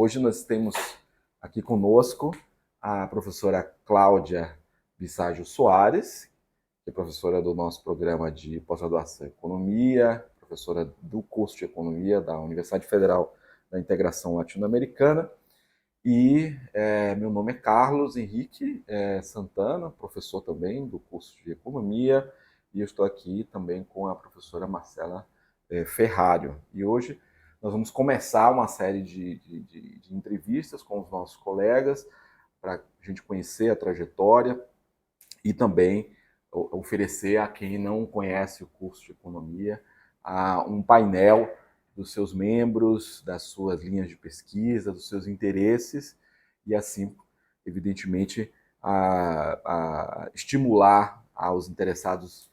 Hoje nós temos aqui conosco a professora Cláudia Bisságio Soares, que é professora do nosso programa de pós-graduação em Economia, professora do curso de Economia da Universidade Federal da Integração Latino-Americana. E meu nome é Carlos Henrique Santana, professor também do curso de Economia, e eu estou aqui também com a professora Marcela Ferrário. E hoje nós vamos começar uma série de entrevistas com os nossos colegas para a gente conhecer a trajetória e também oferecer a quem não conhece o curso de Economia um painel dos seus membros, das suas linhas de pesquisa, dos seus interesses e assim, evidentemente, a estimular aos interessados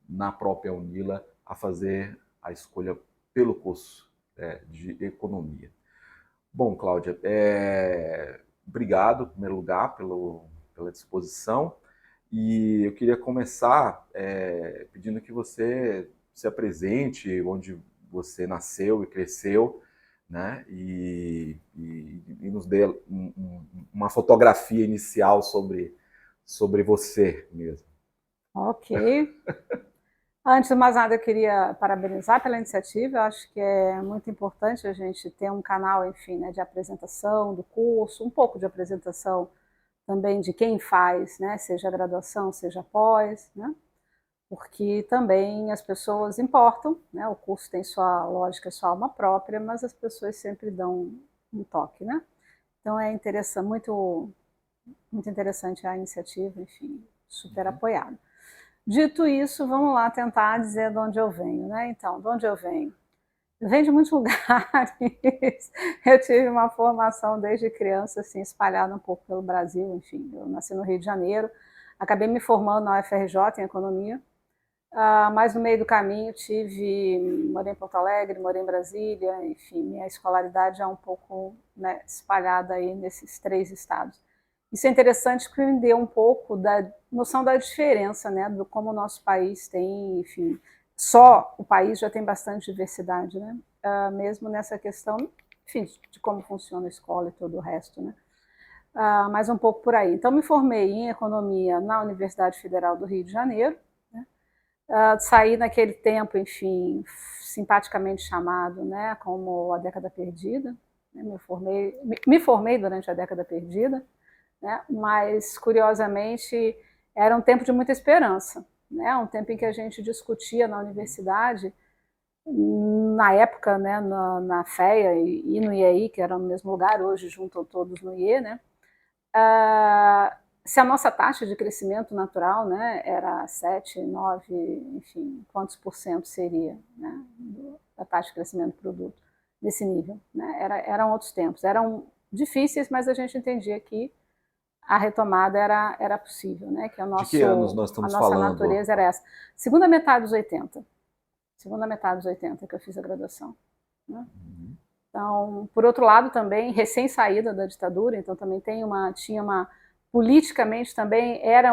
na própria UNILA a fazer a escolha pelo curso de Economia. Bom, Cláudia, obrigado, em primeiro lugar, pela disposição. E eu queria começar pedindo que você se apresente, onde você nasceu e cresceu, né? E nos dê uma fotografia inicial sobre você mesmo. Ok. Antes de mais nada, eu queria parabenizar pela iniciativa. Eu acho que é muito importante a gente ter um canal, enfim, né, de apresentação do curso, um pouco de apresentação também de quem faz, né, seja graduação, seja pós, né, porque também as pessoas importam, né, o curso tem sua lógica, sua alma própria, mas as pessoas sempre dão um toque, né. Então é interessante, muito interessante a iniciativa, enfim, super apoiado. Dito isso, vamos lá tentar dizer de onde eu venho, né? Então, de onde eu venho? Eu venho de muitos lugares. Eu tive uma formação desde criança, assim, espalhada um pouco pelo Brasil. Enfim, eu nasci no Rio de Janeiro, acabei me formando na UFRJ em Economia, mas no meio do caminho morei em Porto Alegre, morei em Brasília, enfim, minha escolaridade é um pouco, né, espalhada aí nesses 3 estados. Isso é interessante porque me deu um pouco da noção da diferença, né, do como o nosso país tem, enfim, só o país já tem bastante diversidade, né, mesmo nessa questão, enfim, de como funciona a escola e todo o resto, né. Mas um pouco por aí. Então, me formei em Economia na Universidade Federal do Rio de Janeiro, né, saí naquele tempo, enfim, simpaticamente chamado, né, como a década perdida, né, me formei durante a década perdida, né? Mas, curiosamente, era um tempo de muita esperança, né? Um tempo em que a gente discutia na universidade, na época, né, na FEA e no IEI, que era no mesmo lugar, hoje juntam todos no IE, né? Se a nossa taxa de crescimento natural, né, era 7, 9, enfim, quantos por cento seria, né, da taxa de crescimento do produto nesse nível, né? Eram outros tempos, eram difíceis, mas a gente entendia que a retomada era possível, né? Que De que anos nós a estamos nossa falando? natureza era essa. Segunda metade dos 80. Segunda metade dos 80 que eu fiz a graduação, né? Então, por outro lado também, recém-saída da ditadura, então também tinha uma politicamente também era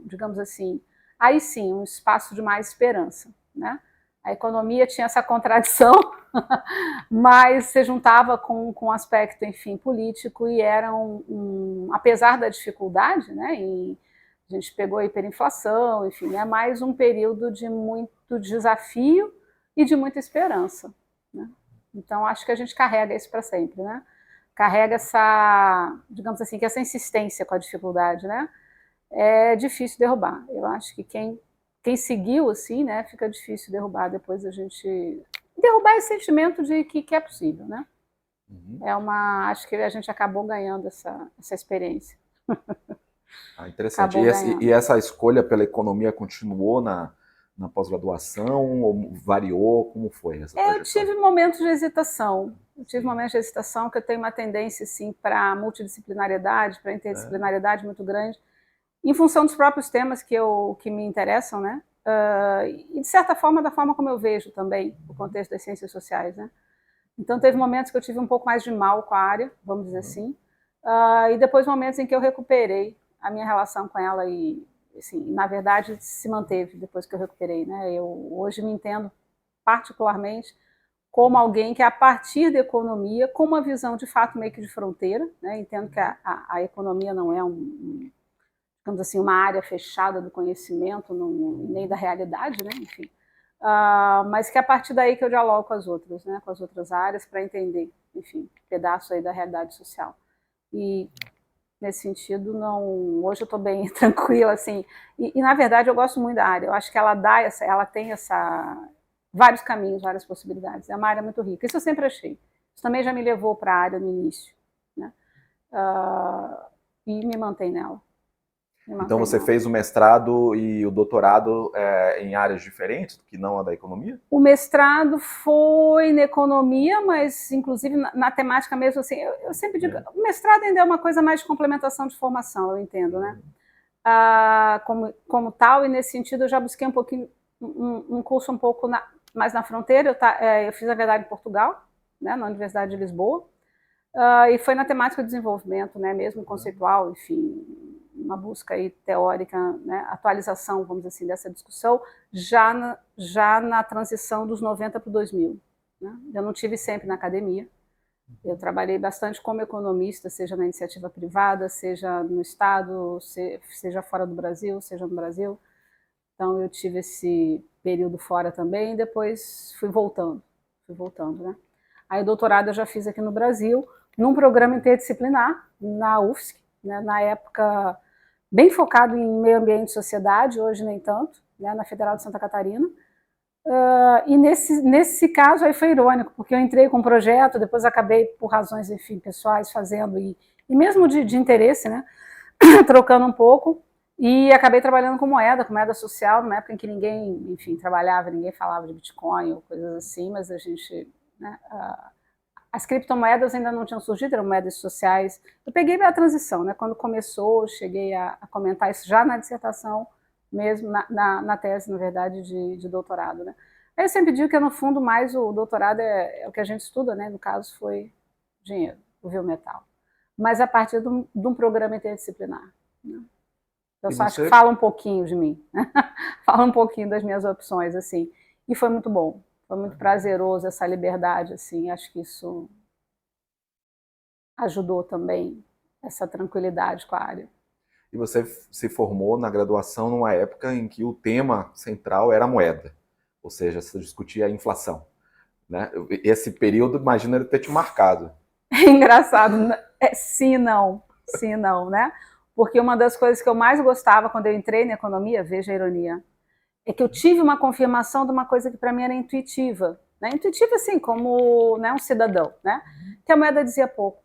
digamos assim, aí sim, um espaço de mais esperança, né? A economia tinha essa contradição, mas se juntava com um aspecto, enfim, político e era apesar da dificuldade, né? E a gente pegou a hiperinflação, enfim, é mais um período de muito desafio e de muita esperança, né? Então acho que a gente carrega isso para sempre, né? Carrega essa, digamos assim, que essa insistência com a dificuldade, né? É difícil derrubar. Eu acho que quem seguiu assim, né, fica difícil derrubar depois a gente derrubar esse sentimento de que é possível, né? Acho que a gente acabou ganhando essa experiência. Interessante. Acabou ganhando. E essa escolha pela economia continuou na pós-graduação ou variou? Como foi essa trajetória? Eu tive momentos de hesitação. Que eu tenho uma tendência assim, para multidisciplinariedade, para interdisciplinariedade muito grande, em função dos próprios temas que me interessam, né? E de certa forma, da forma como eu vejo também o contexto das ciências sociais, né? Então, teve momentos que eu tive um pouco mais de mal com a área, vamos dizer assim, e depois momentos em que eu recuperei a minha relação com ela e, assim, na verdade, se manteve depois que eu recuperei, né? Eu hoje me entendo particularmente como alguém que, a partir da economia, com uma visão de fato meio que de fronteira, né? Entendo que a economia não é digamos assim, uma área fechada do conhecimento, nem da realidade, né? Enfim, mas que a partir daí que eu dialogo com as outras, né? Com as outras áreas para entender, enfim, um pedaço aí da realidade social. E nesse sentido, não, hoje eu estou bem tranquila, assim, e na verdade eu gosto muito da área, eu acho que ela tem vários caminhos, várias possibilidades, é uma área muito rica, isso eu sempre achei, isso também já me levou para a área no início, né? E me mantém nela. Então você fez o mestrado e o doutorado em áreas diferentes, que não a da economia? O mestrado foi na economia, mas inclusive na temática mesmo, assim, eu sempre digo, o mestrado ainda é uma coisa mais de complementação de formação, eu entendo, né? Como tal, e nesse sentido eu já busquei um pouquinho, um curso um pouco mais na fronteira, eu fiz, na verdade, em Portugal, né, na Universidade de Lisboa, e foi na temática de desenvolvimento, né, mesmo conceitual, enfim, uma busca aí teórica, né, atualização, vamos dizer assim, dessa discussão, já na transição dos 90 para o 2000. Né? Eu não tive sempre na academia, eu trabalhei bastante como economista, seja na iniciativa privada, seja no Estado, seja fora do Brasil, seja no Brasil. Então eu tive esse período fora também, e depois fui voltando, né? Aí o doutorado eu já fiz aqui no Brasil, num programa interdisciplinar, na UFSC, né, na época bem focado em meio ambiente e sociedade, hoje nem tanto, né, na Federal de Santa Catarina. E nesse caso aí foi irônico, porque eu entrei com um projeto, depois acabei, por razões, enfim, pessoais, fazendo, e mesmo de interesse, né, trocando um pouco, e acabei trabalhando com moeda social, numa época em que ninguém, enfim, trabalhava, ninguém falava de Bitcoin ou coisas assim, mas a gente, né, as criptomoedas ainda não tinham surgido, eram moedas sociais. Eu peguei a transição, né? Quando começou, cheguei a comentar isso já na dissertação, mesmo na tese, na verdade, de doutorado. Né? Aí eu sempre digo que, no fundo, mais o doutorado é o que a gente estuda, né? No caso, foi dinheiro, o metal. Mas a partir de um programa interdisciplinar. Né? Eu só acho que fala um pouquinho de mim, fala um pouquinho das minhas opções, assim. E foi muito bom. Foi muito prazeroso essa liberdade, assim, acho que isso ajudou também essa tranquilidade com a área. E você se formou na graduação numa época em que o tema central era a moeda, ou seja, se discutia a inflação. Né? Esse período, imagina ele ter te marcado. É engraçado, sim e não, né? Porque uma das coisas que eu mais gostava quando eu entrei na economia, veja a ironia, é que eu tive uma confirmação de uma coisa que para mim era intuitiva, né? Intuitiva assim, como, né, um cidadão, né? Que a moeda dizia pouco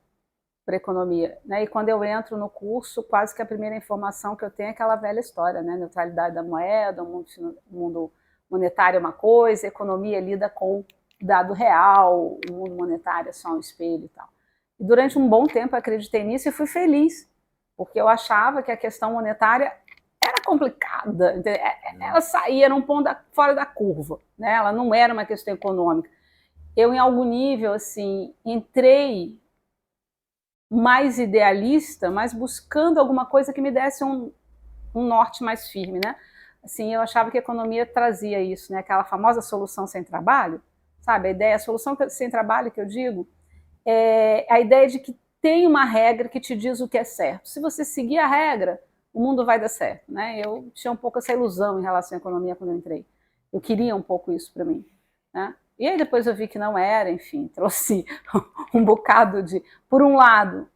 para a economia, né? E quando eu entro no curso, quase que a primeira informação que eu tenho é aquela velha história, né? Neutralidade da moeda, o mundo monetário é uma coisa, a economia lida com dado real, o mundo monetário é só um espelho e tal. E durante um bom tempo eu acreditei nisso e fui feliz, porque eu achava que a questão monetária era complicada, ela saía num ponto fora da curva, né? Ela não era uma questão econômica. Eu, em algum nível, assim, entrei mais idealista, mas buscando alguma coisa que me desse um norte mais firme, né? Assim, eu achava que a economia trazia isso, né? Aquela famosa solução sem trabalho, sabe? A ideia, a solução sem trabalho que eu digo, é a ideia de que tem uma regra que te diz o que é certo. Se você seguir a regra, o mundo vai dar certo, né? Eu tinha um pouco essa ilusão em relação à economia quando eu entrei. Eu queria um pouco isso para mim, né? E aí depois eu vi que não era, enfim, trouxe um bocado de... Por um lado,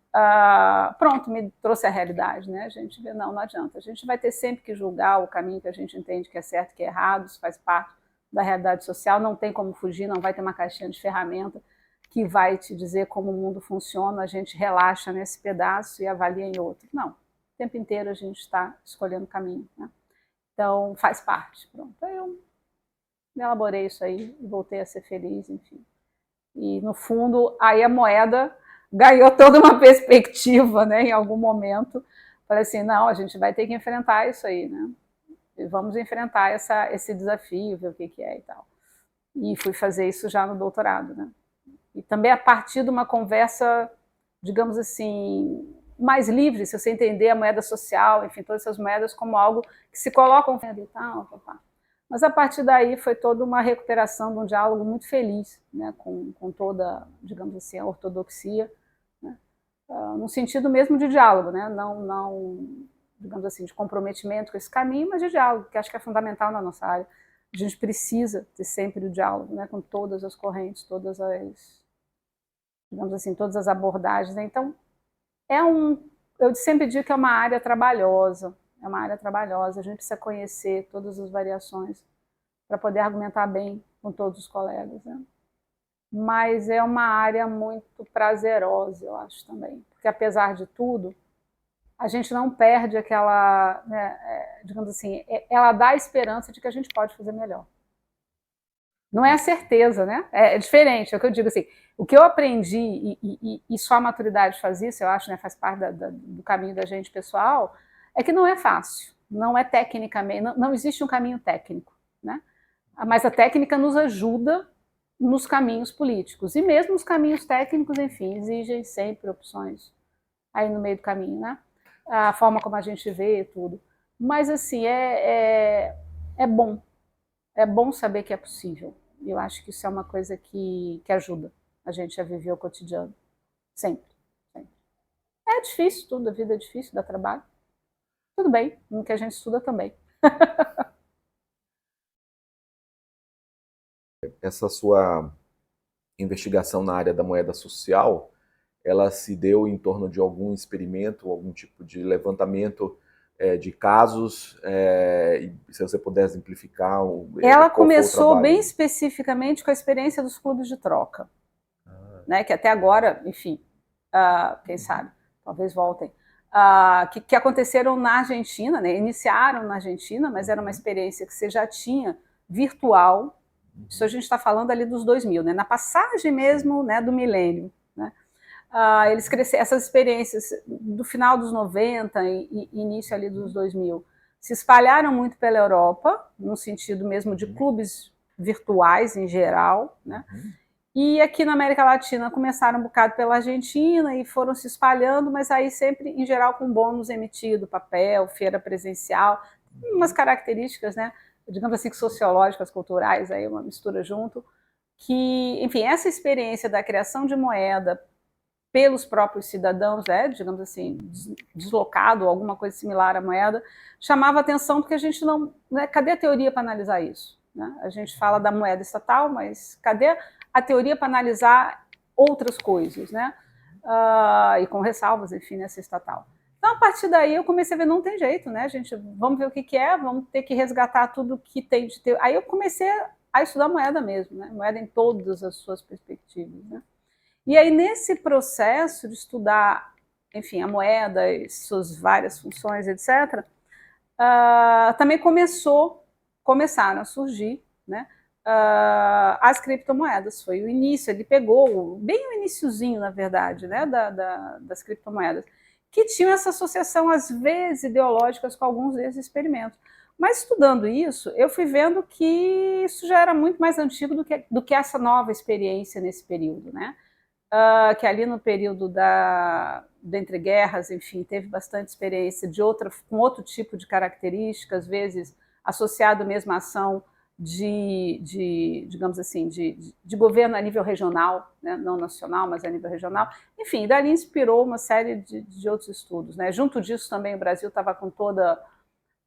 pronto, me trouxe a realidade, né? A gente vê, não adianta. A gente vai ter sempre que julgar o caminho que a gente entende que é certo e que é errado, isso faz parte da realidade social, não tem como fugir, não vai ter uma caixinha de ferramenta que vai te dizer como o mundo funciona, a gente relaxa nesse pedaço e avalia em outro. Não, o tempo inteiro a gente está escolhendo caminho, né? Então, faz parte. Pronto, eu me elaborei isso aí e voltei a ser feliz, enfim. E, no fundo, aí a moeda ganhou toda uma perspectiva, né, em algum momento. Falei assim, não, a gente vai ter que enfrentar isso aí, né? E vamos enfrentar esse desafio, ver o que é e tal. E fui fazer isso já no doutorado, né? E também a partir de uma conversa, digamos assim, mais livre, se você entender a moeda social, enfim, todas essas moedas como algo que se colocam e tal, Mas a partir daí foi toda uma recuperação de um diálogo muito feliz, né, com toda, digamos assim, a ortodoxia, né, no sentido mesmo de diálogo, né, não, digamos assim, de comprometimento com esse caminho, mas de diálogo, que acho que é fundamental na nossa área. A gente precisa ter sempre o diálogo, né, com todas as correntes, todas as, digamos assim, todas as abordagens. Né? Então, eu sempre digo que é uma área trabalhosa, a gente precisa conhecer todas as variações para poder argumentar bem com todos os colegas. Né? Mas é uma área muito prazerosa, eu acho também, porque apesar de tudo, a gente não perde aquela, né, digamos assim, ela dá a esperança de que a gente pode fazer melhor. Não é a certeza, né? É diferente, é o que eu digo assim. O que eu aprendi, e só a maturidade faz isso, eu acho, né, faz parte do caminho da gente pessoal, é que não é fácil, não é tecnicamente, não existe um caminho técnico, né? Mas a técnica nos ajuda nos caminhos políticos, e mesmo os caminhos técnicos, enfim, exigem sempre opções aí no meio do caminho, né? A forma como a gente vê tudo. Mas, assim, é bom saber que é possível. Eu acho que isso é uma coisa que ajuda a gente a viver o cotidiano. Sempre, sempre. É difícil tudo, a vida é difícil, dá trabalho. Tudo bem, no que a gente estuda também. Essa sua investigação na área da moeda social, ela se deu em torno de algum experimento, algum tipo de levantamento de casos, e se você puder exemplificar Ela qual foi o começou trabalho? bem especificamente com a experiência dos clubes de troca, né, que até agora, enfim, quem sabe, talvez voltem, que aconteceram na Argentina, né, iniciaram na Argentina, mas era uma experiência que você já tinha virtual. Isso a gente está falando ali dos 2000, né, na passagem mesmo, né, do milênio. Né. Eles cresceram, essas experiências do final dos 90 e início ali dos 2000 se espalharam muito pela Europa, no sentido mesmo de clubes virtuais em geral, né? E aqui na América Latina começaram um bocado pela Argentina e foram se espalhando, mas aí sempre, em geral, com bônus emitido, papel, feira presencial, umas características, né, digamos assim, sociológicas, culturais, aí uma mistura junto, que, enfim, essa experiência da criação de moeda pelos próprios cidadãos, digamos assim, deslocado, alguma coisa similar à moeda, chamava atenção porque a gente não... Né, cadê a teoria para analisar isso? Né? A gente fala da moeda estatal, mas cadê a teoria para analisar outras coisas? Né? E com ressalvas, enfim, nessa estatal. Então, a partir daí, eu comecei a ver, não tem jeito, né, gente? Vamos ver o que é, vamos ter que resgatar tudo que tem de teoria. Aí eu comecei a estudar moeda mesmo, né? Moeda em todas as suas perspectivas, né? E aí, nesse processo de estudar, enfim, a moeda e suas várias funções, etc., também começaram a surgir, né, as criptomoedas. Foi o início, ele pegou bem o iniciozinho, na verdade, né, das criptomoedas, que tinham essa associação, às vezes, ideológicas com alguns desses experimentos. Mas estudando isso, eu fui vendo que isso já era muito mais antigo do que essa nova experiência nesse período, né? Que ali no período de entre guerras, enfim, teve bastante experiência com outro tipo de características, às vezes associado mesmo à ação digamos assim, de governo a nível regional, né? Não nacional, mas a nível regional. Enfim, dali inspirou uma série de outros estudos. Né? Junto disso também o Brasil estava com toda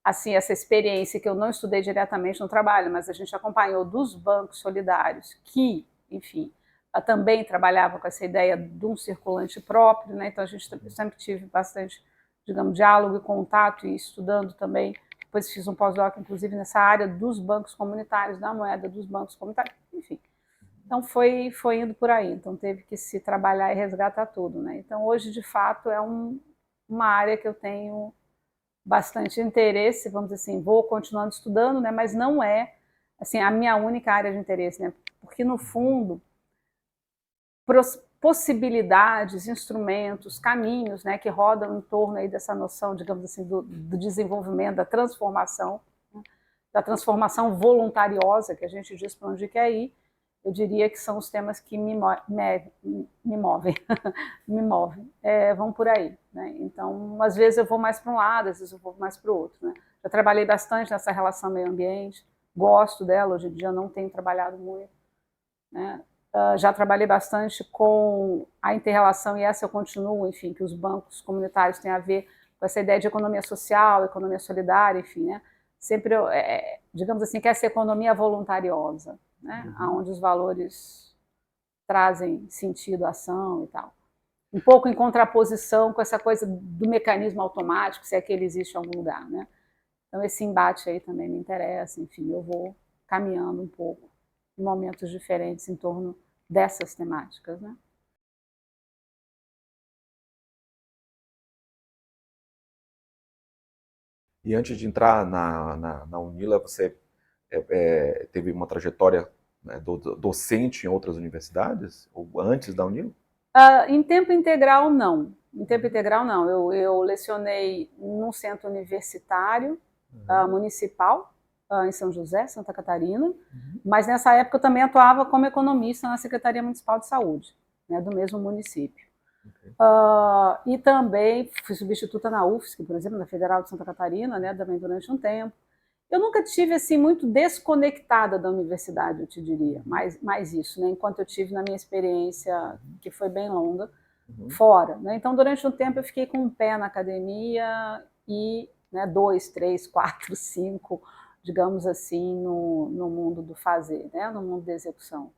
assim, essa experiência que eu não estudei diretamente no trabalho, mas a gente acompanhou dos bancos solidários que, enfim, também trabalhava com essa ideia de um circulante próprio, né? Então a gente sempre tive bastante, digamos, diálogo e contato e estudando também. Depois fiz um pós-doc, inclusive, nessa área dos bancos comunitários, da moeda dos bancos comunitários, enfim. Então foi indo por aí, então teve que se trabalhar e resgatar tudo, né? Então hoje, de fato, é uma área que eu tenho bastante interesse, vamos dizer assim, vou continuando estudando, né? Mas não é assim a minha única área de interesse, né? Porque no fundo possibilidades, instrumentos, caminhos, né, que rodam em torno aí dessa noção, digamos assim, do desenvolvimento, né, da transformação voluntariosa, que a gente diz para onde quer ir, eu diria que são os temas que me movem, me movem, vão por aí. Né? Então, às vezes eu vou mais para um lado, às vezes eu vou mais para o outro. Né? Já trabalhei bastante nessa relação meio ambiente, gosto dela, hoje em dia não tenho trabalhado muito, né? Já trabalhei bastante com a inter-relação, e essa eu continuo, enfim, que os bancos comunitários têm a ver com essa ideia de economia social, economia solidária, enfim, né? Sempre, digamos assim, que essa economia voluntariosa, né? Onde os valores trazem sentido à ação e tal. Um pouco em contraposição com essa coisa do mecanismo automático, se é que ele existe em algum lugar, né? Então esse embate aí também me interessa, enfim, eu vou caminhando um pouco em momentos diferentes em torno dessas temáticas, né? E antes de entrar na Unila, você teve uma trajetória, né, docente em outras universidades? Ou antes da Unila? Em tempo integral, não. Em tempo integral, não. Eu lecionei num centro universitário municipal, em São José, Santa Catarina, mas nessa época eu também atuava como economista na Secretaria Municipal de Saúde, né, do mesmo município. E também fui substituta na UFSC, por exemplo, na Federal de Santa Catarina, né, também durante um tempo. Eu nunca tive assim muito desconectada da universidade, eu te diria, mais isso, né, enquanto eu tive na minha experiência, que foi bem longa, fora, né? Então, durante um tempo eu fiquei com um pé na academia e, né, 2, 3, 4, 5, digamos assim, no mundo do fazer, né, no mundo da execução.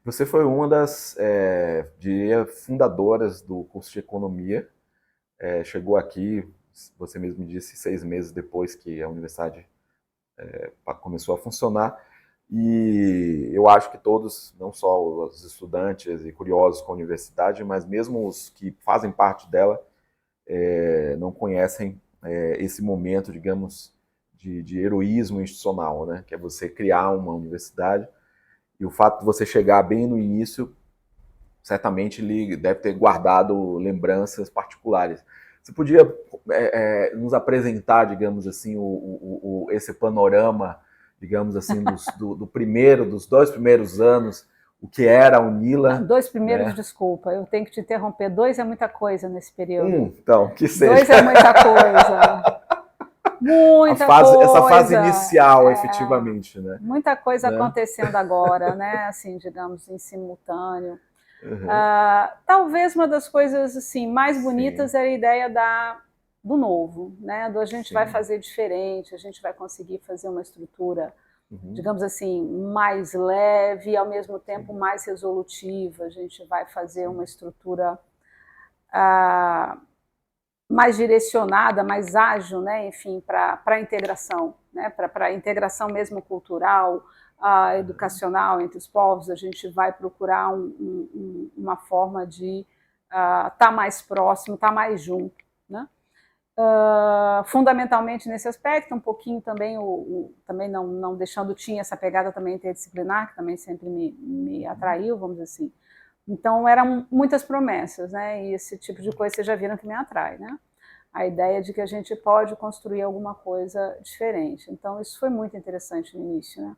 Você foi uma das, diria, fundadoras do curso de economia. Chegou aqui, você mesmo disse, 6 meses depois que a universidade começou a funcionar. E eu acho que todos, não só os estudantes e curiosos com a universidade, mas mesmo os que fazem parte dela, não conhecem esse momento, digamos, de heroísmo institucional, né? Que é você criar uma universidade. E o fato de você chegar bem no início, certamente ele deve ter guardado lembranças particulares. Você podia nos apresentar, digamos assim, esse panorama, digamos assim, dos 2 primeiros anos, o que era a Unila? 2 primeiros, né? Né? Desculpa, eu tenho que te interromper. 2 é muita coisa nesse período. Então, que seja. 2 é muita coisa. Muita coisa. Essa fase inicial, efetivamente, né? Muita coisa acontecendo agora, né? Assim, digamos, em simultâneo. Talvez uma das coisas assim mais bonitas é a ideia do novo, né? Do a gente vai fazer diferente, a gente vai conseguir fazer uma estrutura, digamos assim, mais leve e ao mesmo tempo mais resolutiva. A gente vai fazer uma estrutura mais direcionada, mais ágil, né? Enfim, para a integração, né? Para a integração mesmo cultural, educacional entre os povos. A gente vai procurar uma forma de estar mais próximo, estar mais junto, né? Fundamentalmente nesse aspecto, um pouquinho também, também não deixando, tinha essa pegada também interdisciplinar, que também sempre me atraiu, vamos dizer assim. Então, eram muitas promessas, né? E esse tipo de coisa vocês já viram que me atrai, né? A ideia de que a gente pode construir alguma coisa diferente. Então, isso foi muito interessante no início, né?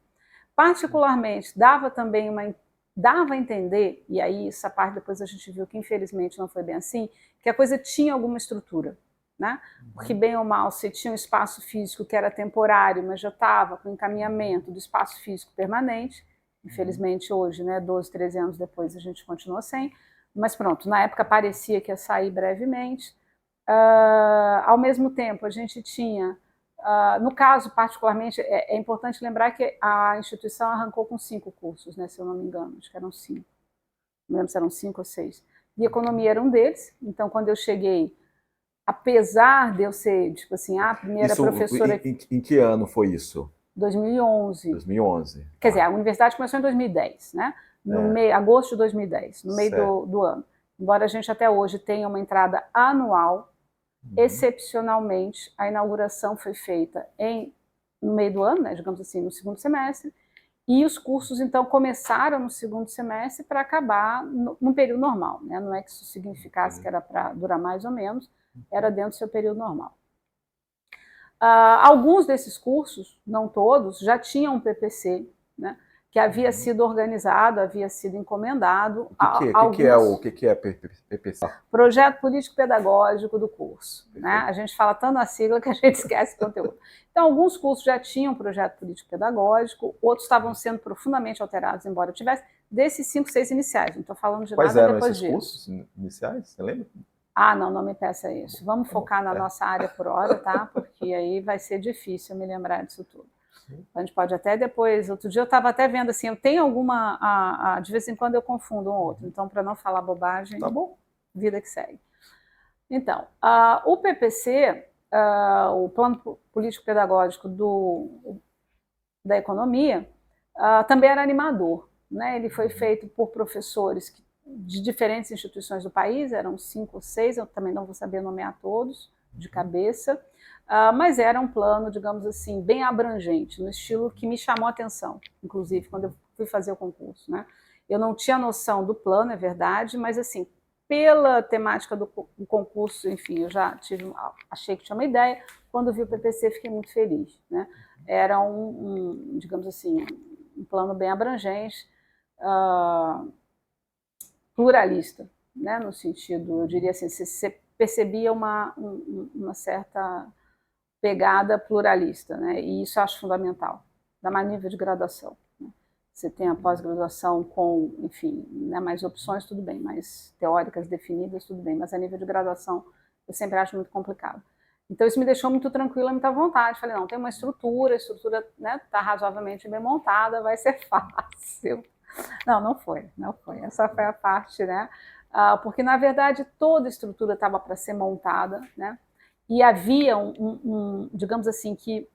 Particularmente, dava a entender, e aí essa parte depois a gente viu que infelizmente não foi bem assim, que a coisa tinha alguma estrutura, né? Porque bem ou mal, se tinha um espaço físico que era temporário, mas já estava com encaminhamento do espaço físico permanente. Infelizmente hoje, né, 12, 13 anos depois, a gente continua sem, mas pronto, na época parecia que ia sair brevemente. Ao mesmo tempo, a gente tinha, no caso particularmente, é importante lembrar que a instituição arrancou com 5 cursos, né, se eu não me engano, acho que eram 5, não lembro se eram 5 ou 6, e economia era um deles. Então quando eu cheguei, apesar de eu ser, tipo assim, a primeira professora... Em que ano foi isso? 2011. 2011. Quer dizer, a universidade começou em 2010, né? Agosto de 2010, no meio do ano. Embora a gente até hoje tenha uma entrada anual, excepcionalmente, a inauguração foi feita no meio do ano, né, digamos assim, no segundo semestre, e os cursos, então, começaram no segundo semestre para acabar no período normal, né? Não é que isso significasse que era para durar mais ou menos, era dentro do seu período normal. Alguns desses cursos, não todos, já tinham um PPC, né, que havia sido organizado, havia sido encomendado. O que é PPC? Projeto Político Pedagógico do curso. Né? A gente fala tanto na sigla que a gente esquece o conteúdo. Então, alguns cursos já tinham projeto político pedagógico, outros estavam sendo profundamente alterados, embora tivesse, desses 5, 6 iniciais. Não estou falando de nada depois disso. Quais eram esses cursos iniciais? Você lembra? Não me peça isso. Vamos focar na nossa área por hora, tá? Porque aí vai ser difícil me lembrar disso tudo. A gente pode até depois, outro dia eu estava até vendo assim, eu tenho alguma, de vez em quando eu confundo um ou outro, então para não falar bobagem, tá bom. Vida que segue. Então, o PPC, o Plano Político Pedagógico da Economia, também era animador, né? Ele foi feito por professores de diferentes instituições do país, eram 5 ou 6, eu também não vou saber nomear todos de cabeça, mas era um plano, digamos assim, bem abrangente, no estilo que me chamou a atenção, inclusive, quando eu fui fazer o concurso. Né? Eu não tinha noção do plano, é verdade, mas, assim, pela temática do concurso, enfim, eu já achei que tinha uma ideia. Quando vi o PPC, fiquei muito feliz. Né? Era digamos assim, um plano bem abrangente, pluralista, né? No sentido, eu diria assim, você percebia uma certa pegada pluralista, né? E isso eu acho fundamental, da mais nível de graduação. Né? Você tem a pós-graduação com, enfim, né, mais opções, tudo bem, mais teóricas definidas, tudo bem, mas a nível de graduação eu sempre acho muito complicado. Então isso me deixou muito tranquila, muita vontade. Falei, não, tem uma estrutura, a estrutura está razoavelmente bem montada, vai ser fácil. Não foi. Essa foi a parte, né? Porque, na verdade, toda a estrutura estava para ser montada, né? E havia digamos assim, que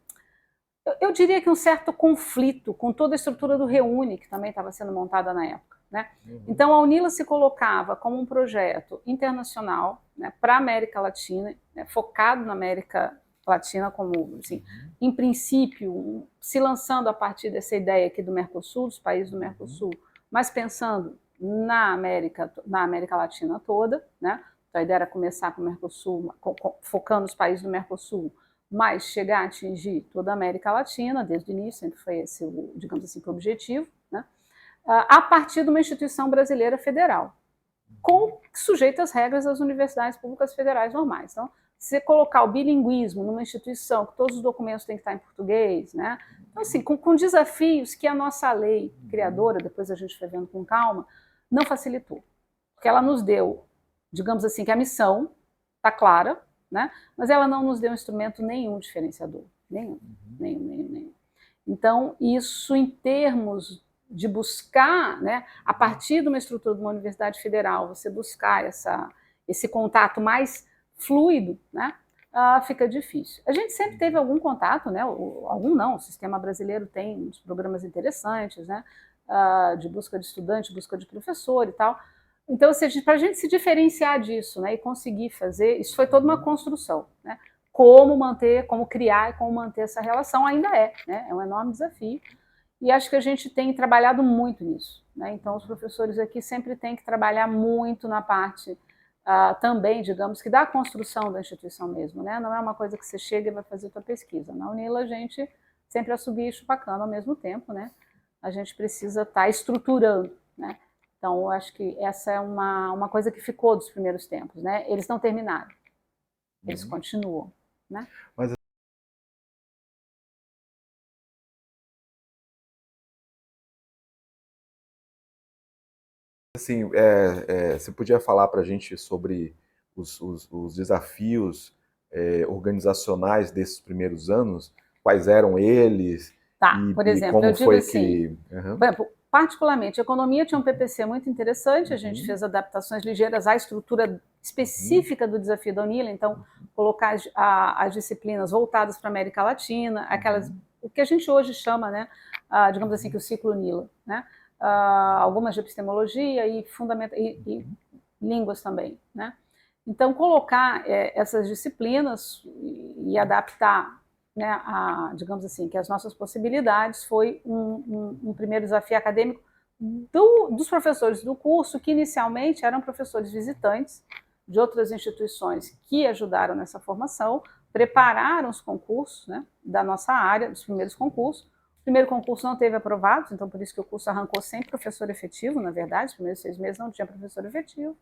eu diria que um certo conflito com toda a estrutura do Reúne, que também estava sendo montada na época. Né? Então, a UNILA se colocava como um projeto internacional, né, para a América Latina, né, focado na América Latina, como, assim, em princípio, se lançando a partir dessa ideia aqui do Mercosul, dos países do Mercosul, mas pensando na América Latina toda. Né? Então, a ideia era começar com o Mercosul, focando os países do Mercosul, mas chegar a atingir toda a América Latina, desde o início, sempre foi esse, digamos assim, o objetivo, né? A partir de uma instituição brasileira federal, sujeita às regras das universidades públicas federais normais. Então, se você colocar o bilinguismo numa instituição que todos os documentos têm que estar em português, né? Então, assim, com desafios que a nossa lei criadora, depois a gente foi vendo com calma, não facilitou. Porque ela nos deu, digamos assim, que a missão está clara, né? Mas ela não nos deu instrumento nenhum diferenciador. Nenhum. Então, isso em termos de buscar, né, a partir de uma estrutura de uma universidade federal, você buscar esse contato mais fluido, né, fica difícil. A gente sempre teve algum contato, né, o sistema brasileiro tem uns programas interessantes, né, de busca de estudante, busca de professor e tal. Então, para a gente se diferenciar disso, né, e conseguir fazer, isso foi toda uma construção, né, como criar e como manter essa relação ainda né, é um enorme desafio. E acho que a gente tem trabalhado muito nisso. Né? Então, os professores aqui sempre têm que trabalhar muito na parte também, digamos, que da construção da instituição mesmo. Né? Não é uma coisa que você chega e vai fazer a sua pesquisa. Na UNILA, a gente sempre assobia e chupacana ao mesmo tempo. Né? A gente precisa estar estruturando. Né? Então, eu acho que essa é uma coisa que ficou dos primeiros tempos. Né? Eles não terminaram. Eles continuam. Né? Mas assim, você podia falar para a gente sobre os desafios organizacionais desses primeiros anos? Quais eram eles? Tá, por exemplo, eu digo assim, particularmente, a economia tinha um PPC muito interessante, a gente fez adaptações ligeiras à estrutura específica do desafio da UNILA, então colocar as disciplinas voltadas para a América Latina, o que a gente hoje chama, né, digamos assim, que o ciclo UNILA, né? Algumas de epistemologia e línguas também, né? Então, colocar essas disciplinas e adaptar, né, digamos assim, que as nossas possibilidades foi um primeiro desafio acadêmico dos professores do curso, que inicialmente eram professores visitantes de outras instituições que ajudaram nessa formação, prepararam os concursos, né, da nossa área, dos primeiros concursos. O primeiro concurso não teve aprovados, então por isso que o curso arrancou sem professor efetivo, na verdade, os primeiros 6 meses não tinha professor efetivo.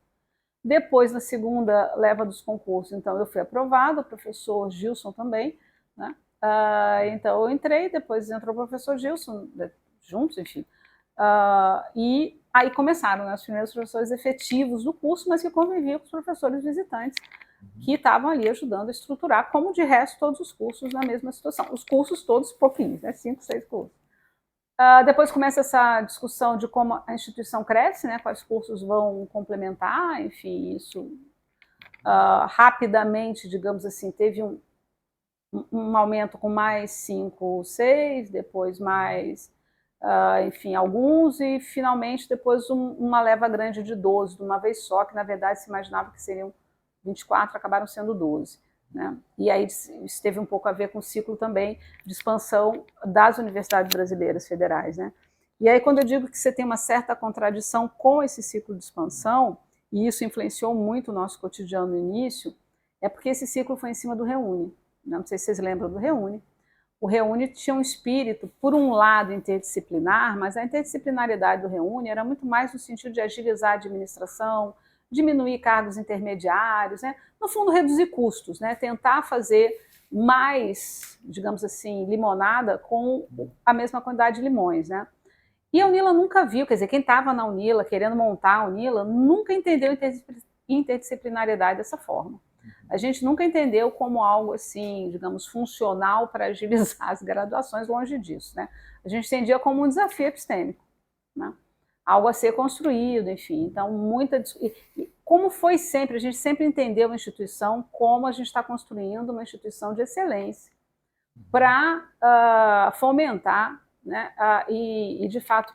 Depois, na segunda leva dos concursos, então eu fui aprovada, o professor Gilson também, né? Então eu entrei, depois entrou o professor Gilson, juntos, enfim. E aí começaram, né, os primeiros professores efetivos do curso, mas que conviviam com os professores visitantes, que estavam ali ajudando a estruturar, como de resto todos os cursos na mesma situação. Os cursos todos pouquinhos, né, 5, 6 cursos. Depois começa essa discussão de como a instituição cresce, né, quais cursos vão complementar, enfim, isso rapidamente, digamos assim, teve um aumento com mais 5, 6, depois mais, enfim, alguns, e finalmente depois uma leva grande de 12, de uma vez só, que na verdade se imaginava que seriam 24, acabaram sendo 12. Né? E aí isso teve um pouco a ver com o ciclo também de expansão das universidades brasileiras federais. Né? E aí quando eu digo que você tem uma certa contradição com esse ciclo de expansão, e isso influenciou muito o nosso cotidiano no início, é porque esse ciclo foi em cima do Reúne. Não sei se vocês lembram do Reúne. O Reúne tinha um espírito, por um lado, interdisciplinar, mas a interdisciplinaridade do Reúne era muito mais no sentido de agilizar a administração, diminuir cargos intermediários, né? No fundo, reduzir custos, né? Tentar fazer mais, digamos assim, limonada com a mesma quantidade de limões. Né? E a Unila nunca viu, quer dizer, quem estava na Unila, querendo montar a Unila, nunca entendeu interdisciplinariedade dessa forma. A gente nunca entendeu como algo assim, digamos, funcional para agilizar as graduações, longe disso. Né? A gente entendia como um desafio epistêmico, né? Algo a ser construído, enfim. Então, como foi sempre, a gente sempre entendeu a instituição como a gente está construindo uma instituição de excelência para fomentar, né, e, de fato,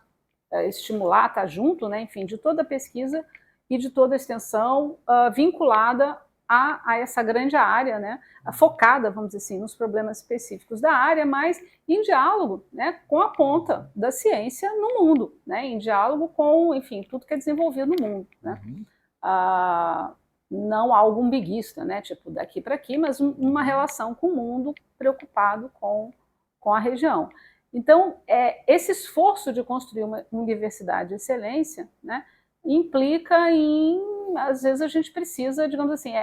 estimular, estar junto, né, enfim, de toda a pesquisa e de toda a extensão vinculada a essa grande área, né, focada, vamos dizer assim, nos problemas específicos da área, mas em diálogo, né, com a ponta da ciência no mundo, né, em diálogo com, enfim, tudo que é desenvolvido no mundo. Né. Não algo umbiguista, né, tipo daqui para aqui, mas uma relação com o mundo preocupado com a região. Então, esse esforço de construir uma universidade de excelência, né, implica em, às vezes a gente precisa, digamos assim,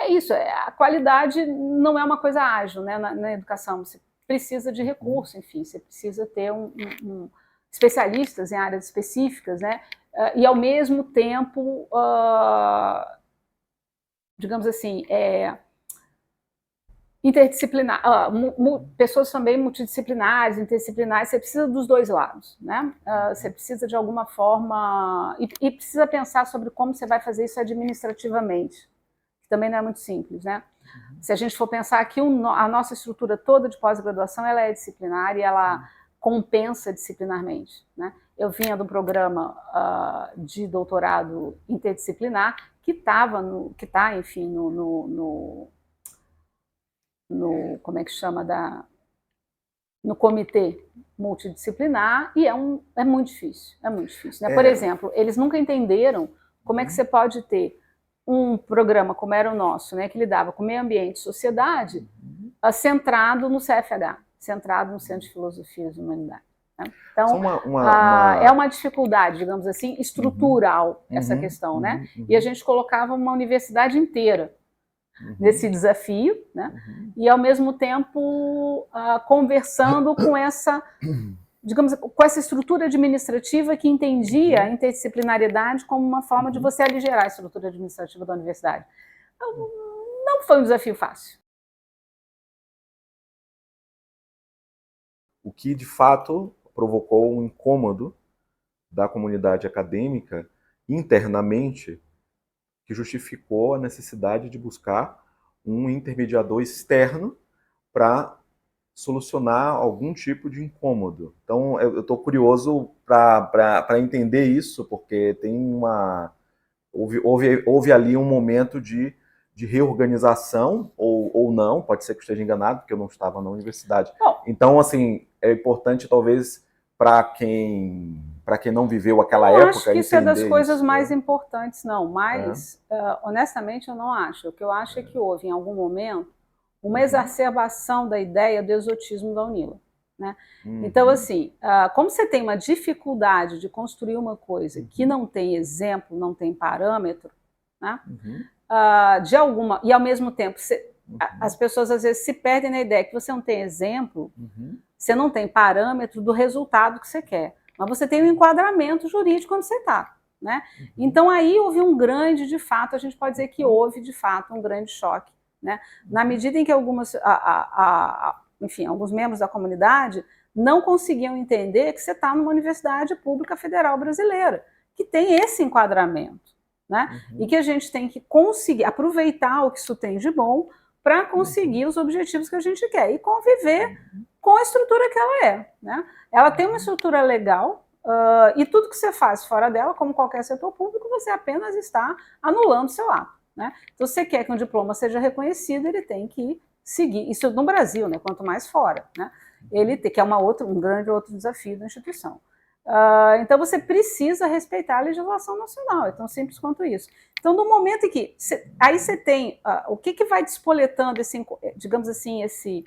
isso, a qualidade não é uma coisa ágil, né, na educação, você precisa de recurso, enfim, você precisa ter especialistas em áreas específicas, né, e ao mesmo tempo, digamos assim, interdisciplinar, pessoas também multidisciplinares, interdisciplinares, você precisa dos dois lados, né? Você precisa de alguma forma, e precisa pensar sobre como você vai fazer isso administrativamente, que também não é muito simples, né? Se a gente for pensar que a nossa estrutura toda de pós-graduação, ela é disciplinar e ela compensa disciplinarmente, né? Eu vinha do programa de doutorado interdisciplinar que está, enfim, no como é que chama, no comitê multidisciplinar, e é muito difícil, né? Por exemplo, eles nunca entenderam como é que você pode ter um programa como era o nosso, né, que lidava com meio ambiente e sociedade, centrado no CFH, centrado no Centro de Filosofia e Humanidade. Né? Então, é uma dificuldade, digamos assim, estrutural essa questão, né? E a gente colocava uma universidade inteira nesse desafio, né? E ao mesmo tempo conversando com essa, digamos, com essa estrutura administrativa que entendia a interdisciplinariedade como uma forma de você aligerar a estrutura administrativa da universidade. Então, não foi um desafio fácil. O que, de fato, provocou um incômodo da comunidade acadêmica internamente, que justificou a necessidade de buscar um intermediador externo para solucionar algum tipo de incômodo. Então, eu estou curioso para entender isso, porque tem houve ali um momento de reorganização, ou não, pode ser que eu esteja enganado, porque eu não estava na universidade. Bom, então, assim, é importante, talvez, para quem não viveu aquela época, acho que isso é das coisas mais né? importantes, não. Mas, honestamente, eu não acho. O que eu acho é que houve, em algum momento, uma exacerbação da ideia do exotismo da UNILA. Né? Então, assim, como você tem uma dificuldade de construir uma coisa que não tem exemplo, não tem parâmetro, né? De alguma, e ao mesmo tempo as pessoas às vezes se perdem na ideia que você não tem exemplo, você não tem parâmetro do resultado que você quer, mas você tem um enquadramento jurídico onde você está. Né? Então aí houve um grande, de fato, a gente pode dizer que houve de fato um grande choque, né? Na medida em que enfim, alguns membros da comunidade não conseguiam entender que você está numa universidade pública federal brasileira, que tem esse enquadramento, né? E que a gente tem que conseguir aproveitar o que isso tem de bom para conseguir os objetivos que a gente quer e conviver com a estrutura que ela é, né? Ela tem uma estrutura legal, e tudo que você faz fora dela, como qualquer setor público, você apenas está anulando o seu ato. Né? Então, se você quer que um diploma seja reconhecido, ele tem que seguir, isso no Brasil, né? Quanto mais fora. Né? Ele tem, que é um grande outro desafio da instituição. Então, você precisa respeitar a legislação nacional, é tão simples quanto isso. Então, no momento em que... aí você tem... o que vai despoletando, digamos assim, esse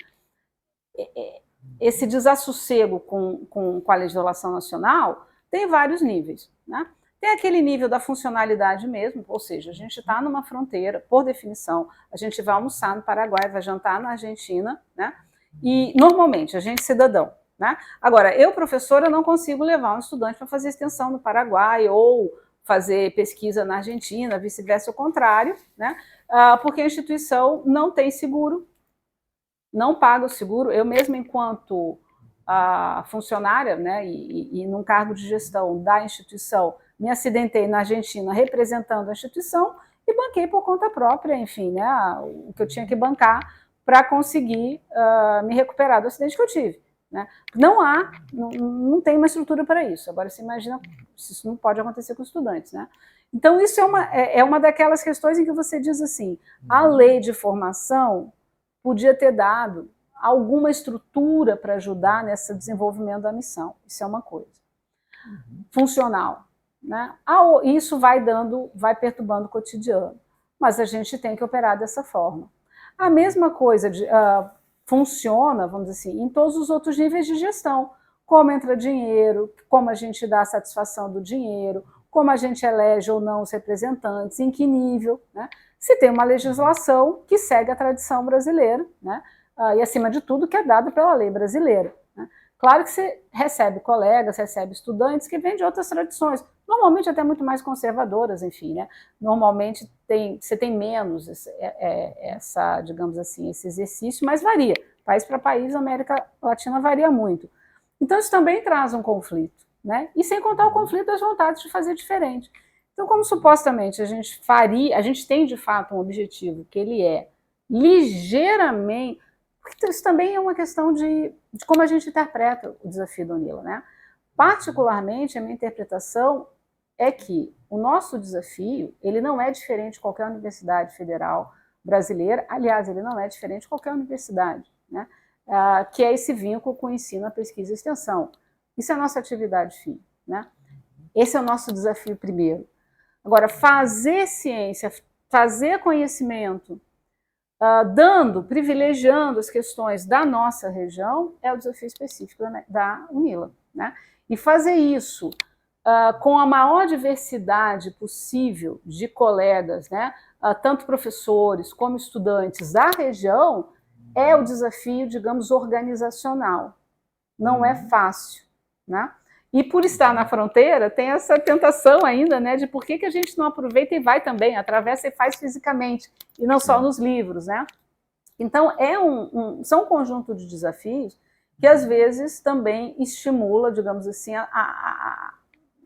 desassossego com a legislação nacional, tem vários níveis. Né? Tem aquele nível da funcionalidade mesmo, ou seja, a gente está numa fronteira, por definição, a gente vai almoçar no Paraguai, vai jantar na Argentina, né? E normalmente, a gente cidadão. Né? Agora, eu, professora, não consigo levar um estudante para fazer extensão no Paraguai ou fazer pesquisa na Argentina, vice-versa, o contrário, né? Porque a instituição não tem seguro, não paga o seguro. Eu mesma, enquanto funcionária, né, e num cargo de gestão da instituição, me acidentei na Argentina representando a instituição e banquei por conta própria, enfim, né, o que eu tinha que bancar para conseguir me recuperar do acidente que eu tive. Né? Não tem uma estrutura para isso. Agora, você imagina se isso não pode acontecer com estudantes. Né? Então, isso é uma daquelas questões em que você diz assim, a lei de formação podia ter dado alguma estrutura para ajudar nesse desenvolvimento da missão. Isso é uma coisa. Funcional. Né? Isso vai perturbando o cotidiano. Mas a gente tem que operar dessa forma. A mesma coisa funciona, vamos dizer assim, em todos os outros níveis de gestão. Como entra dinheiro, como a gente dá a satisfação do dinheiro, como a gente elege ou não os representantes, em que nível. Né? Se tem uma legislação que segue a tradição brasileira, né? E, acima de tudo, que é dada pela lei brasileira. Né? Claro que você recebe colegas, recebe estudantes que vêm de outras tradições, normalmente até muito mais conservadoras, enfim. Né? Normalmente você tem menos digamos assim, esse exercício, mas varia. País para país, a América Latina varia muito. Então, isso também traz um conflito. Né? E sem contar o conflito das vontades de fazer diferente. Então, como supostamente a gente tem de fato um objetivo que ele é ligeiramente... Porque isso também é uma questão de como a gente interpreta o desafio da UNILA. Né? Particularmente, a minha interpretação é que o nosso desafio ele não é diferente de qualquer universidade federal brasileira, aliás, ele não é diferente de qualquer universidade, né? Que é esse vínculo com o ensino, a pesquisa e a extensão. Isso é a nossa atividade fim. Né? Esse é o nosso desafio primeiro. Agora, fazer ciência, fazer conhecimento, privilegiando as questões da nossa região, é o desafio específico da UNILA. Né? E fazer isso com a maior diversidade possível de colegas, né? Tanto professores como estudantes da região, é o desafio, digamos, organizacional. Não é fácil. Né? E por estar na fronteira, tem essa tentação ainda, né, de por que a gente não aproveita e vai também, atravessa e faz fisicamente, e não só nos livros. Né? Então, são um conjunto de desafios que, às vezes, também estimula, digamos assim, a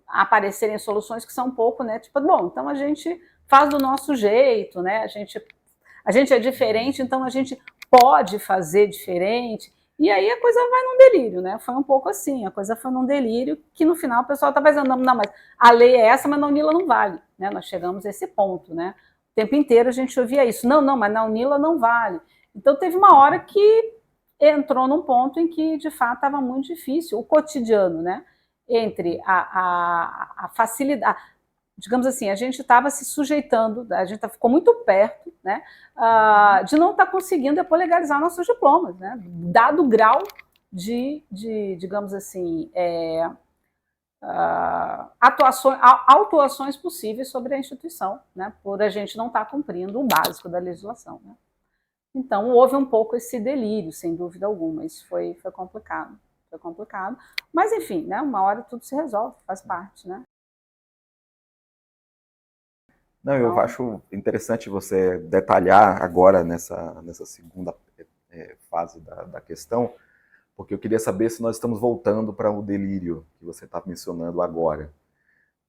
aparecerem soluções que são um pouco, né, tipo, bom, então a gente faz do nosso jeito, né, a gente é diferente, então a gente pode fazer diferente. E aí a coisa vai num delírio, né? Foi um pouco assim, a coisa foi num delírio que no final o pessoal estava dizendo, não, mas a lei é essa, mas na UNILA não vale. Né? Nós chegamos a esse ponto, né? O tempo inteiro a gente ouvia isso, não, mas na UNILA não vale. Então teve uma hora que entrou num ponto em que, de fato, estava muito difícil, o cotidiano, né? Entre a facilidade, digamos assim, a gente estava se sujeitando, a gente ficou muito perto, né, de não estar conseguindo depois legalizar nossos diplomas, né, dado o grau de digamos assim, autuações possíveis sobre a instituição, né, por a gente não estar cumprindo o básico da legislação. Né. Então, houve um pouco esse delírio, sem dúvida alguma, isso foi complicado. Foi complicado, mas enfim, né, uma hora tudo se resolve, faz parte, né. Não, eu acho interessante você detalhar agora nessa segunda fase da questão, porque eu queria saber se nós estamos voltando para o delírio que você está mencionando agora.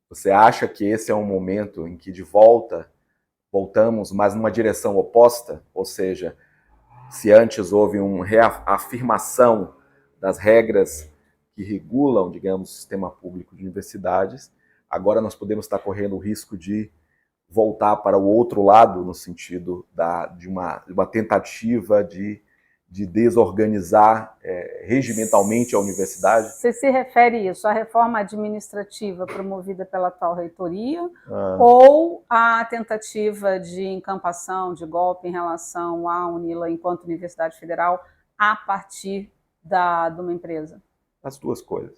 Você acha que esse é um momento em que de voltamos, mas numa direção oposta? Ou seja, se antes houve uma reafirmação das regras que regulam, digamos, o sistema público de universidades, agora nós podemos estar correndo o risco de voltar para o outro lado, no sentido de uma tentativa de desorganizar regimentalmente a universidade? Você se refere isso à reforma administrativa promovida pela atual reitoria ou à tentativa de encampação, de golpe em relação à Unila enquanto Universidade Federal a partir de uma empresa? As duas coisas.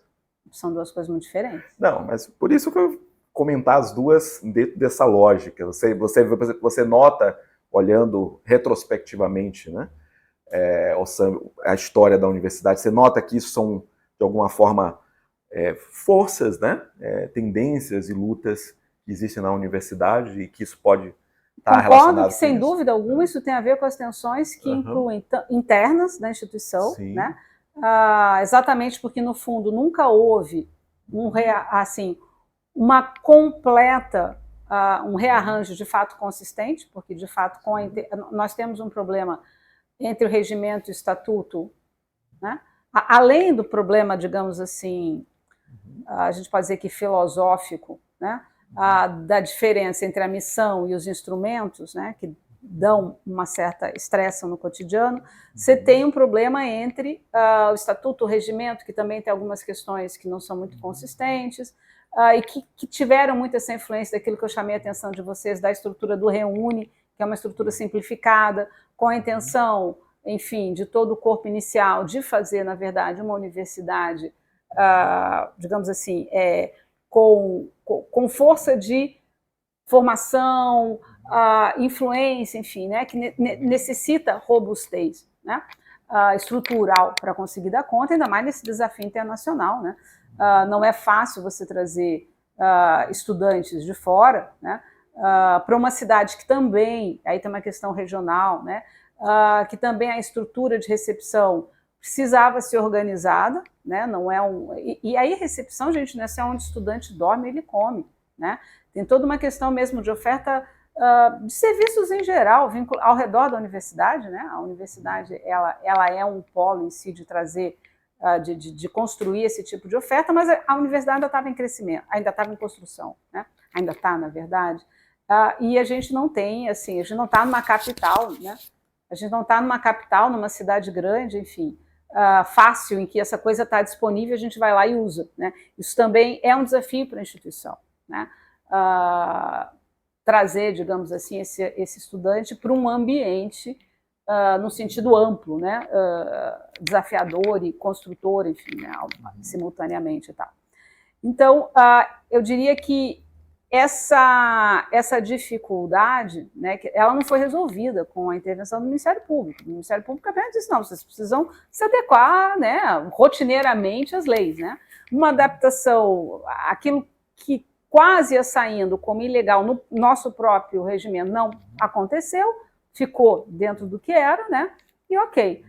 São duas coisas muito diferentes. Não, mas por isso que eu comentar as duas dentro dessa lógica. Você nota, olhando retrospectivamente, né, a história da universidade, você nota que isso são, de alguma forma, forças, né, tendências e lutas que existem na universidade e que isso pode estar relacionado com isso. Sem dúvida alguma, isso tem a ver com as tensões que incluem internas da instituição, né, exatamente porque, no fundo, nunca houve uma completa, um rearranjo de fato consistente, porque, de fato, nós temos um problema entre o regimento e o estatuto, né? Além do problema, digamos assim, a gente pode dizer que filosófico, né? Da diferença entre a missão e os instrumentos, né? Que dão uma certa estresse no cotidiano, você tem um problema entre o estatuto, o regimento, que também tem algumas questões que não são muito consistentes, e que tiveram muito essa influência daquilo que eu chamei a atenção de vocês, da estrutura do Reúne, que é uma estrutura simplificada, com a intenção, enfim, de todo o corpo inicial de fazer, na verdade, uma universidade, digamos assim, com força de formação, influência, enfim, né, que necessita robustez, né, estrutural para conseguir dar conta, ainda mais nesse desafio internacional, né. Não é fácil você trazer estudantes de fora, né, para uma cidade que também, aí tem uma questão regional, né, que também a estrutura de recepção precisava ser organizada, né, não é e aí recepção, gente, não é só onde o estudante dorme, ele come, né, tem toda uma questão mesmo de oferta de serviços em geral, ao redor da universidade, né, a universidade ela é um polo em si de trazer, de construir esse tipo de oferta, mas a universidade ainda estava em crescimento, ainda estava em construção, né, ainda está, na verdade, e a gente não tem, assim, a gente não está numa capital, né, a gente não está numa capital, numa cidade grande, enfim, fácil, em que essa coisa está disponível, a gente vai lá e usa, né? Isso também é um desafio para a instituição, né? Trazer, digamos assim, esse estudante para um ambiente no sentido amplo, né? Desafiador e construtor, enfim, né? Simultaneamente e tal. Então, eu diria que essa dificuldade, né, ela não foi resolvida com a intervenção do Ministério Público. O Ministério Público apenas disse, não, vocês precisam se adequar, né, rotineiramente às leis, né. Uma adaptação, aquilo que quase ia saindo como ilegal no nosso próprio regimento não aconteceu, ficou dentro do que era, né, e ok.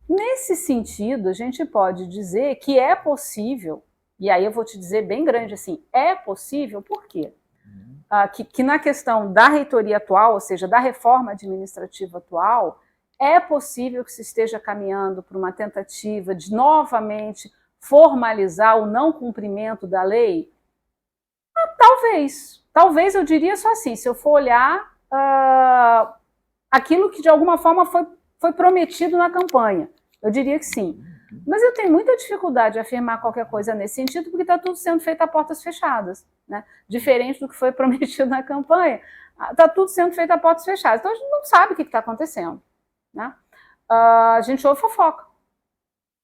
Nesse sentido, a gente pode dizer que é possível, e aí eu vou te dizer bem grande assim, é possível, por quê? Que na questão da reitoria atual, ou seja, da reforma administrativa atual, é possível que se esteja caminhando para uma tentativa de novamente formalizar o não cumprimento da lei? Talvez eu diria só assim, se eu for olhar aquilo que de alguma forma foi prometido na campanha, eu diria que sim. Mas eu tenho muita dificuldade de afirmar qualquer coisa nesse sentido, porque está tudo sendo feito a portas fechadas, né? Diferente do que foi prometido na campanha, está tudo sendo feito a portas fechadas. Então a gente não sabe o que está acontecendo, né? A gente ouve fofoca,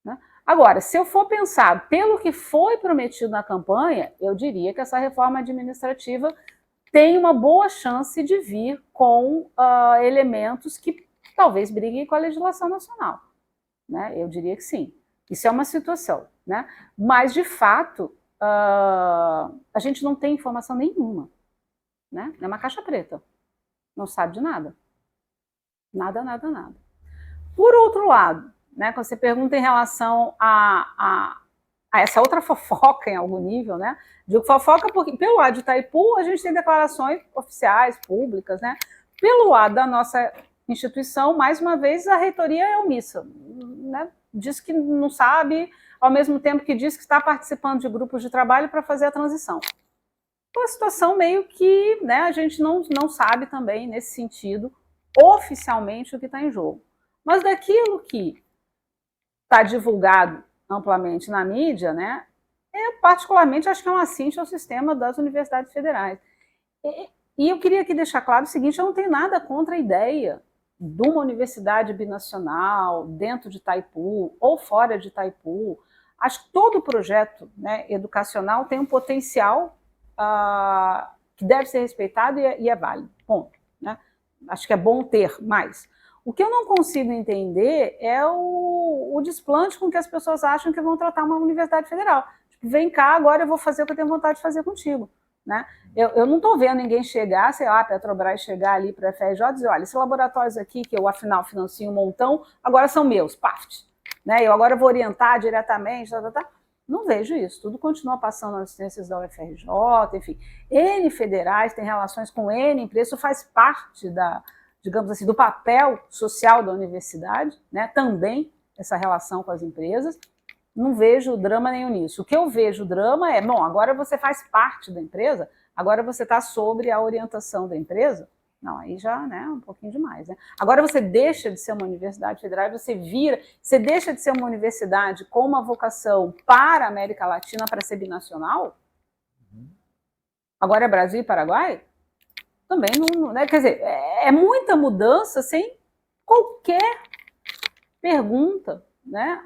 né? Agora, se eu for pensar pelo que foi prometido na campanha, eu diria que essa reforma administrativa tem uma boa chance de vir com elementos que talvez briguem com a legislação nacional, né? Eu diria que sim. Isso é uma situação, né? Mas, de fato, a gente não tem informação nenhuma, né? É uma caixa preta. Não sabe de nada. Nada, nada, nada. Por outro lado, né, quando você pergunta em relação a essa outra fofoca em algum nível, né? Digo fofoca porque, pelo lado de Itaipu, a gente tem declarações oficiais, públicas, né? Pelo lado da nossa instituição, mais uma vez, a reitoria é omissa, né? Diz que não sabe, ao mesmo tempo que diz que está participando de grupos de trabalho para fazer a transição. Então, a situação meio que, né, a gente não sabe também, nesse sentido, oficialmente o que está em jogo. Mas daquilo que está divulgado amplamente na mídia, né, eu particularmente acho que é um assinte ao sistema das universidades federais. E eu queria aqui deixar claro o seguinte, eu não tenho nada contra a ideia de uma universidade binacional dentro de Itaipu ou fora de Itaipu. Acho que todo projeto, né, educacional tem um potencial que deve ser respeitado e é válido, ponto, né? Acho que é bom ter mais. O que eu não consigo entender é o desplante com que as pessoas acham que vão tratar uma universidade federal. Tipo, vem cá, agora eu vou fazer o que eu tenho vontade de fazer contigo, né? Eu não estou vendo ninguém chegar, sei lá, a Petrobras chegar ali para a FRJ e dizer, olha, esses laboratórios aqui, que eu afinal financio um montão, agora são meus, paft, né? Eu agora vou orientar diretamente, Não vejo isso, tudo continua passando nas assistências da UFRJ, enfim. N federais têm relações com N empresas, isso faz parte digamos assim, do papel social da universidade, né? Também essa relação com as empresas. Não vejo drama nenhum nisso. O que eu vejo drama é, bom, agora você faz parte da empresa, agora você está sobre a orientação da empresa. Não, aí já, né, um pouquinho demais, né? Agora você deixa de ser uma universidade federal, você deixa de ser uma universidade com uma vocação para a América Latina para ser binacional? Agora é Brasil e Paraguai? Também não, né? Quer dizer, é muita mudança sem qualquer pergunta, né?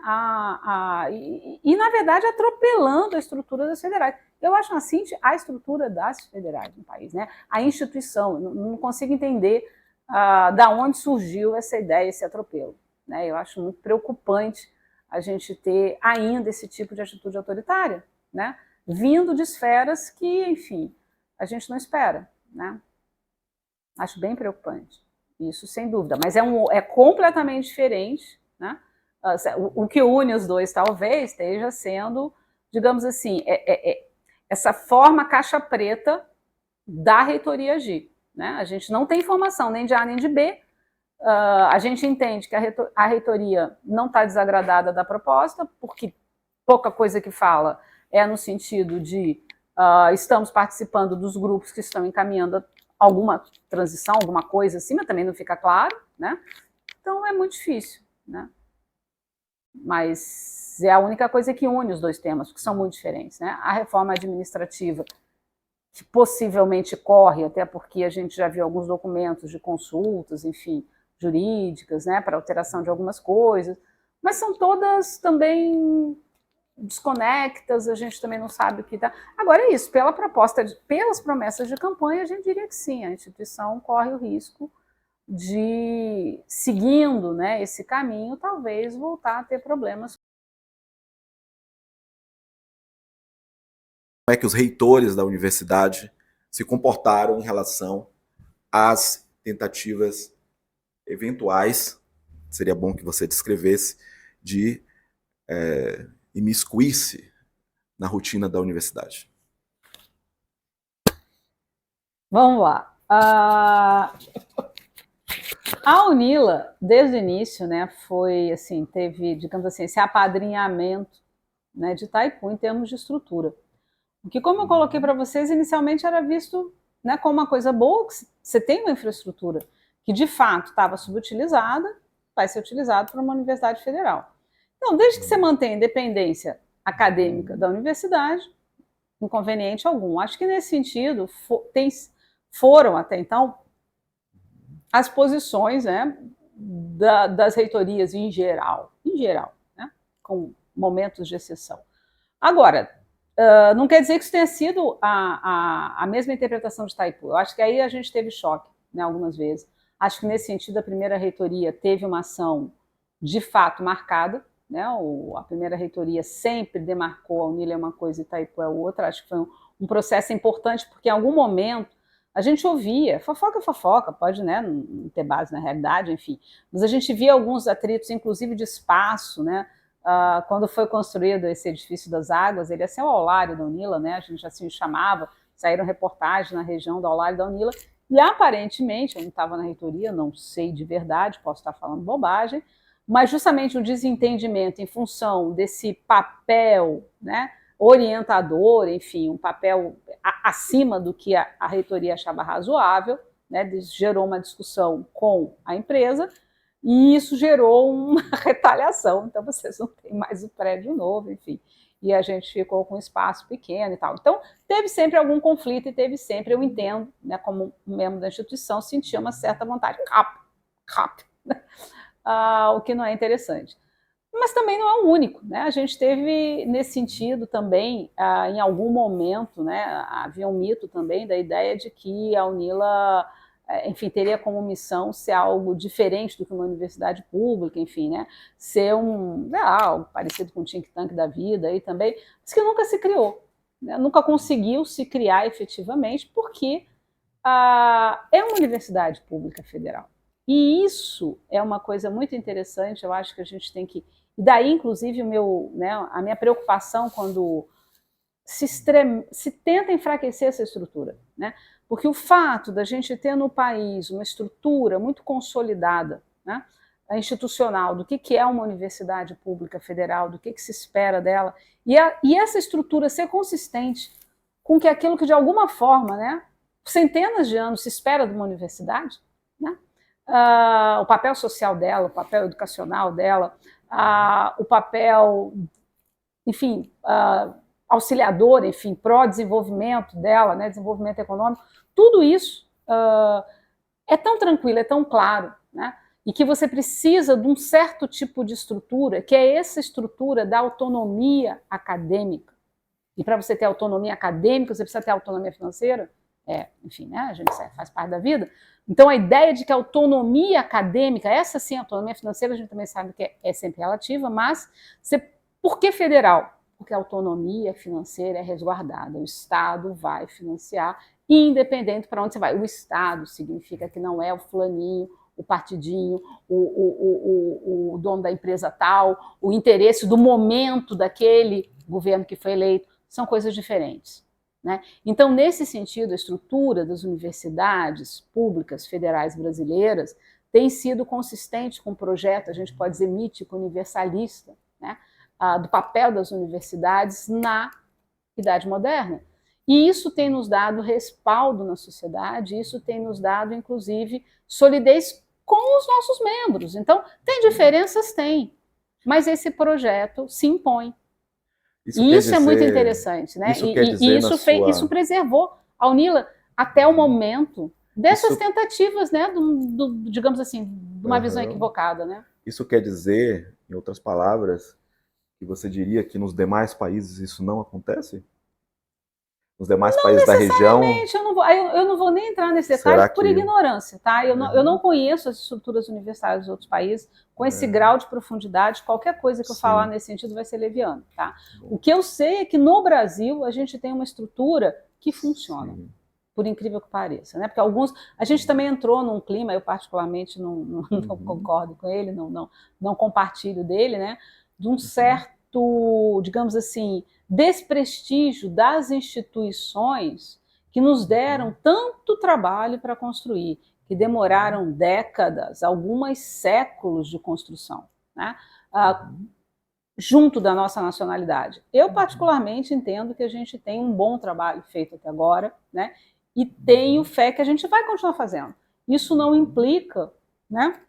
E, na verdade, atropelando a estrutura das federais. Eu acho assim a estrutura das federais no país, né? A instituição, não consigo entender da onde surgiu essa ideia, esse atropelo, né? Eu acho muito preocupante a gente ter ainda esse tipo de atitude autoritária, né? Vindo de esferas que, enfim, a gente não espera, né? Acho bem preocupante, isso sem dúvida, mas é completamente diferente, né? O que une os dois talvez esteja sendo, digamos assim, essa forma caixa preta da reitoria agir, né? A gente não tem informação nem de A nem de B, a gente entende que a reitoria não está desagradada da proposta, porque pouca coisa que fala é no sentido de estamos participando dos grupos que estão encaminhando alguma transição, alguma coisa assim, mas também não fica claro, né? Então é muito difícil, né? Mas é a única coisa que une os dois temas, porque são muito diferentes, né? A reforma administrativa, que possivelmente corre, até porque a gente já viu alguns documentos de consultas, enfim, jurídicas, né, para alteração de algumas coisas, mas são todas também desconectas, a gente também não sabe o que está. Agora é isso, pelas promessas de campanha, a gente diria que sim, a instituição corre o risco de, seguindo, né, esse caminho, talvez voltar a ter problemas. Como é que os reitores da universidade se comportaram em relação às tentativas eventuais, seria bom que você descrevesse, de imiscuir-se na rotina da universidade? Vamos lá. A UNILA, desde o início, né, foi assim, teve, digamos assim, esse apadrinhamento, né, de Itaipu em termos de estrutura. O que, como eu coloquei para vocês, inicialmente era visto, né, como uma coisa boa, que você tem uma infraestrutura que de fato estava subutilizada, vai ser utilizado para uma universidade federal. Não, desde que você mantenha a independência acadêmica da universidade, inconveniente algum. Acho que nesse sentido foram até então as posições, né, das reitorias em geral, né, com momentos de exceção. Agora, não quer dizer que isso tenha sido a mesma interpretação de Itaipu. Eu acho que aí a gente teve choque, né, algumas vezes. Acho que nesse sentido a primeira reitoria teve uma ação de fato marcada, né? A primeira reitoria sempre demarcou a Unila é uma coisa e Itaipu é outra. Acho que foi um processo importante, porque em algum momento a gente ouvia, fofoca, pode, né, não ter base na realidade, enfim, mas a gente via alguns atritos, inclusive de espaço, né? Quando foi construído esse edifício das águas, ele ia ser o aulário da Unila, né? A gente assim o chamava, saíram reportagens na região do aulário da Unila, e aparentemente, eu não estava na reitoria, não sei de verdade, posso estar falando bobagem, mas justamente o desentendimento em função desse papel, né, orientador, enfim, um papel acima do que a reitoria achava razoável, né, gerou uma discussão com a empresa, e isso gerou uma retaliação. Então, vocês não têm mais o prédio novo, enfim. E a gente ficou com um espaço pequeno e tal. Então, teve sempre algum conflito e teve sempre, eu entendo, né, como membro da instituição, sentia uma certa vontade. O que não é interessante. Mas também não é o único, né? A gente teve, nesse sentido, também, em algum momento, né, havia um mito também da ideia de que a Unila, enfim, teria como missão ser algo diferente do que uma universidade pública, enfim, né? Ser algo parecido com o think tank da vida aí também, mas que nunca se criou, né? Nunca conseguiu se criar efetivamente, porque é uma universidade pública federal. E isso é uma coisa muito interessante, eu acho que a gente tem que... E daí, inclusive, a minha preocupação quando se tenta enfraquecer essa estrutura, né? Porque o fato da gente ter no país uma estrutura muito consolidada, né, institucional, do que é uma universidade pública federal, do que se espera dela, e essa estrutura ser consistente com aquilo que, de alguma forma, né, centenas de anos se espera de uma universidade, né? O papel social dela, o papel educacional dela, o papel, enfim, auxiliador, enfim, pró-desenvolvimento dela, né, desenvolvimento econômico, tudo isso é tão tranquilo, é tão claro, né, e que você precisa de um certo tipo de estrutura, que é essa estrutura da autonomia acadêmica. E para você ter autonomia acadêmica, você precisa ter autonomia financeira, enfim, né, a gente faz parte da vida. Então, a ideia de que a autonomia acadêmica, essa sim, a autonomia financeira, a gente também sabe que é sempre relativa, mas por que federal? Porque a autonomia financeira é resguardada, o Estado vai financiar, independente para onde você vai. O Estado significa que não é o fulaninho, o partidinho, o dono da empresa tal, o interesse do momento daquele governo que foi eleito, são coisas diferentes, né? Então, nesse sentido, a estrutura das universidades públicas federais brasileiras tem sido consistente com o projeto, a gente pode dizer, mítico, universalista, né, do papel das universidades na idade moderna. E isso tem nos dado respaldo na sociedade, isso tem nos dado, inclusive, solidez com os nossos membros. Então, tem diferenças? Tem, mas esse projeto se impõe. Isso é muito interessante, né? Isso preservou a Unila até o momento dessas tentativas, né? Digamos assim, de uma visão equivocada, né? Isso quer dizer, em outras palavras, que você diria que nos demais países isso não acontece? Nos demais países da região? Eu não vou nem entrar nesse detalhe por ignorância, tá? Eu não conheço as estruturas universitárias dos outros países com esse grau de profundidade. Qualquer coisa que eu falar nesse sentido vai ser leviano, tá? O que eu sei é que no Brasil a gente tem uma estrutura que funciona, por incrível que pareça, né? Porque a gente também entrou num clima, eu particularmente não concordo com ele, não compartilho dele, né? De um certo, digamos assim, desprestígio das instituições que nos deram tanto trabalho para construir, que demoraram décadas, alguns séculos de construção, né? Junto da nossa nacionalidade. Eu, particularmente, entendo que a gente tem um bom trabalho feito até agora, né? E tenho fé que a gente vai continuar fazendo. Isso não implica, né,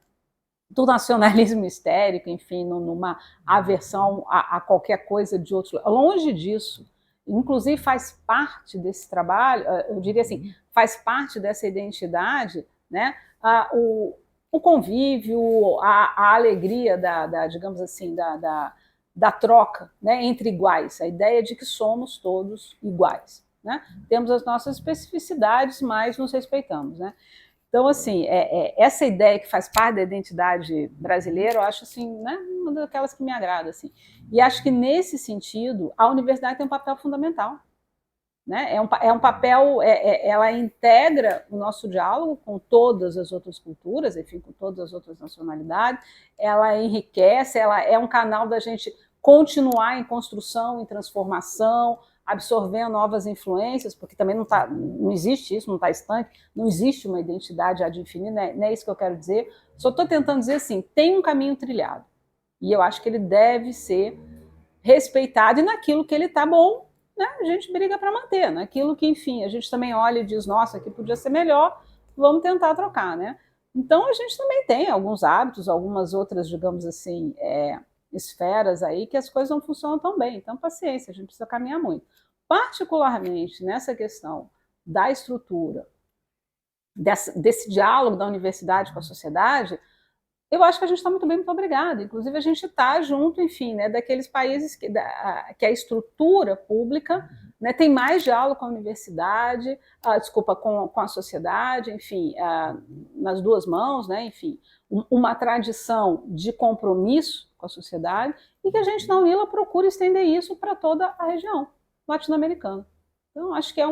do nacionalismo histérico, enfim, numa aversão a qualquer coisa de outro. Longe disso. Inclusive faz parte desse trabalho, eu diria assim, faz parte dessa identidade, né, o convívio, a alegria digamos assim, da troca, né, entre iguais, a ideia de que somos todos iguais, né? Temos as nossas especificidades, mas nos respeitamos, né? Então, assim, essa ideia que faz parte da identidade brasileira, eu acho assim, né, uma daquelas que me agrada, assim. E acho que nesse sentido a universidade tem um papel fundamental, né? É um papel, ela integra o nosso diálogo com todas as outras culturas, enfim, com todas as outras nacionalidades, ela enriquece, ela é um canal da gente continuar em construção, em transformação, absorvendo novas influências, porque também não existe isso, não está estanque, não existe uma identidade ad infinitum, né? Não é isso que eu quero dizer, só estou tentando dizer assim, tem um caminho trilhado, e eu acho que ele deve ser respeitado, e naquilo que ele está bom, né, a gente briga para manter, naquilo que, enfim, a gente também olha e diz, nossa, aqui podia ser melhor, vamos tentar trocar, né? Então a gente também tem alguns hábitos, algumas outras, digamos assim, esferas aí que as coisas não funcionam tão bem, então paciência, a gente precisa caminhar muito. Particularmente nessa questão da estrutura, desse diálogo da universidade com a sociedade, eu acho que a gente está muito bem, muito obrigada. Inclusive, a gente está junto, enfim, né, daqueles países que a estrutura pública, né, tem mais diálogo com a universidade, com a sociedade, enfim, nas duas mãos, né, enfim, uma tradição de compromisso com a sociedade, e que a gente, na UNILA, procura estender isso para toda a região latino-americana. Então, acho que é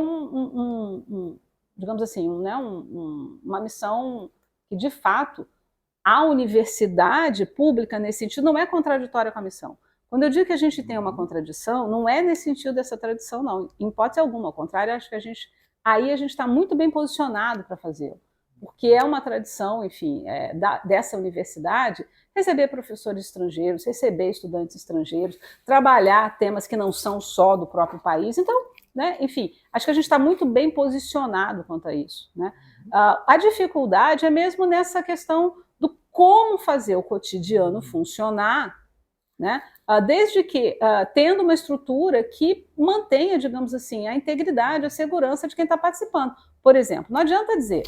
digamos assim, né, uma missão que, de fato, a universidade pública, nesse sentido, não é contraditória com a missão. Quando eu digo que a gente tem uma contradição, não é nesse sentido dessa tradição, não. Em hipótese alguma, ao contrário, acho que aí a gente está muito bem posicionado para fazê-lo. Porque é uma tradição, enfim, dessa universidade, receber professores estrangeiros, receber estudantes estrangeiros, trabalhar temas que não são só do próprio país. Então, né, enfim, acho que a gente está muito bem posicionado quanto a isso, né? A dificuldade é mesmo nessa questão do como fazer o cotidiano funcionar, né? Desde que tendo uma estrutura que mantenha, digamos assim, a integridade, a segurança de quem está participando. Por exemplo, não adianta dizer,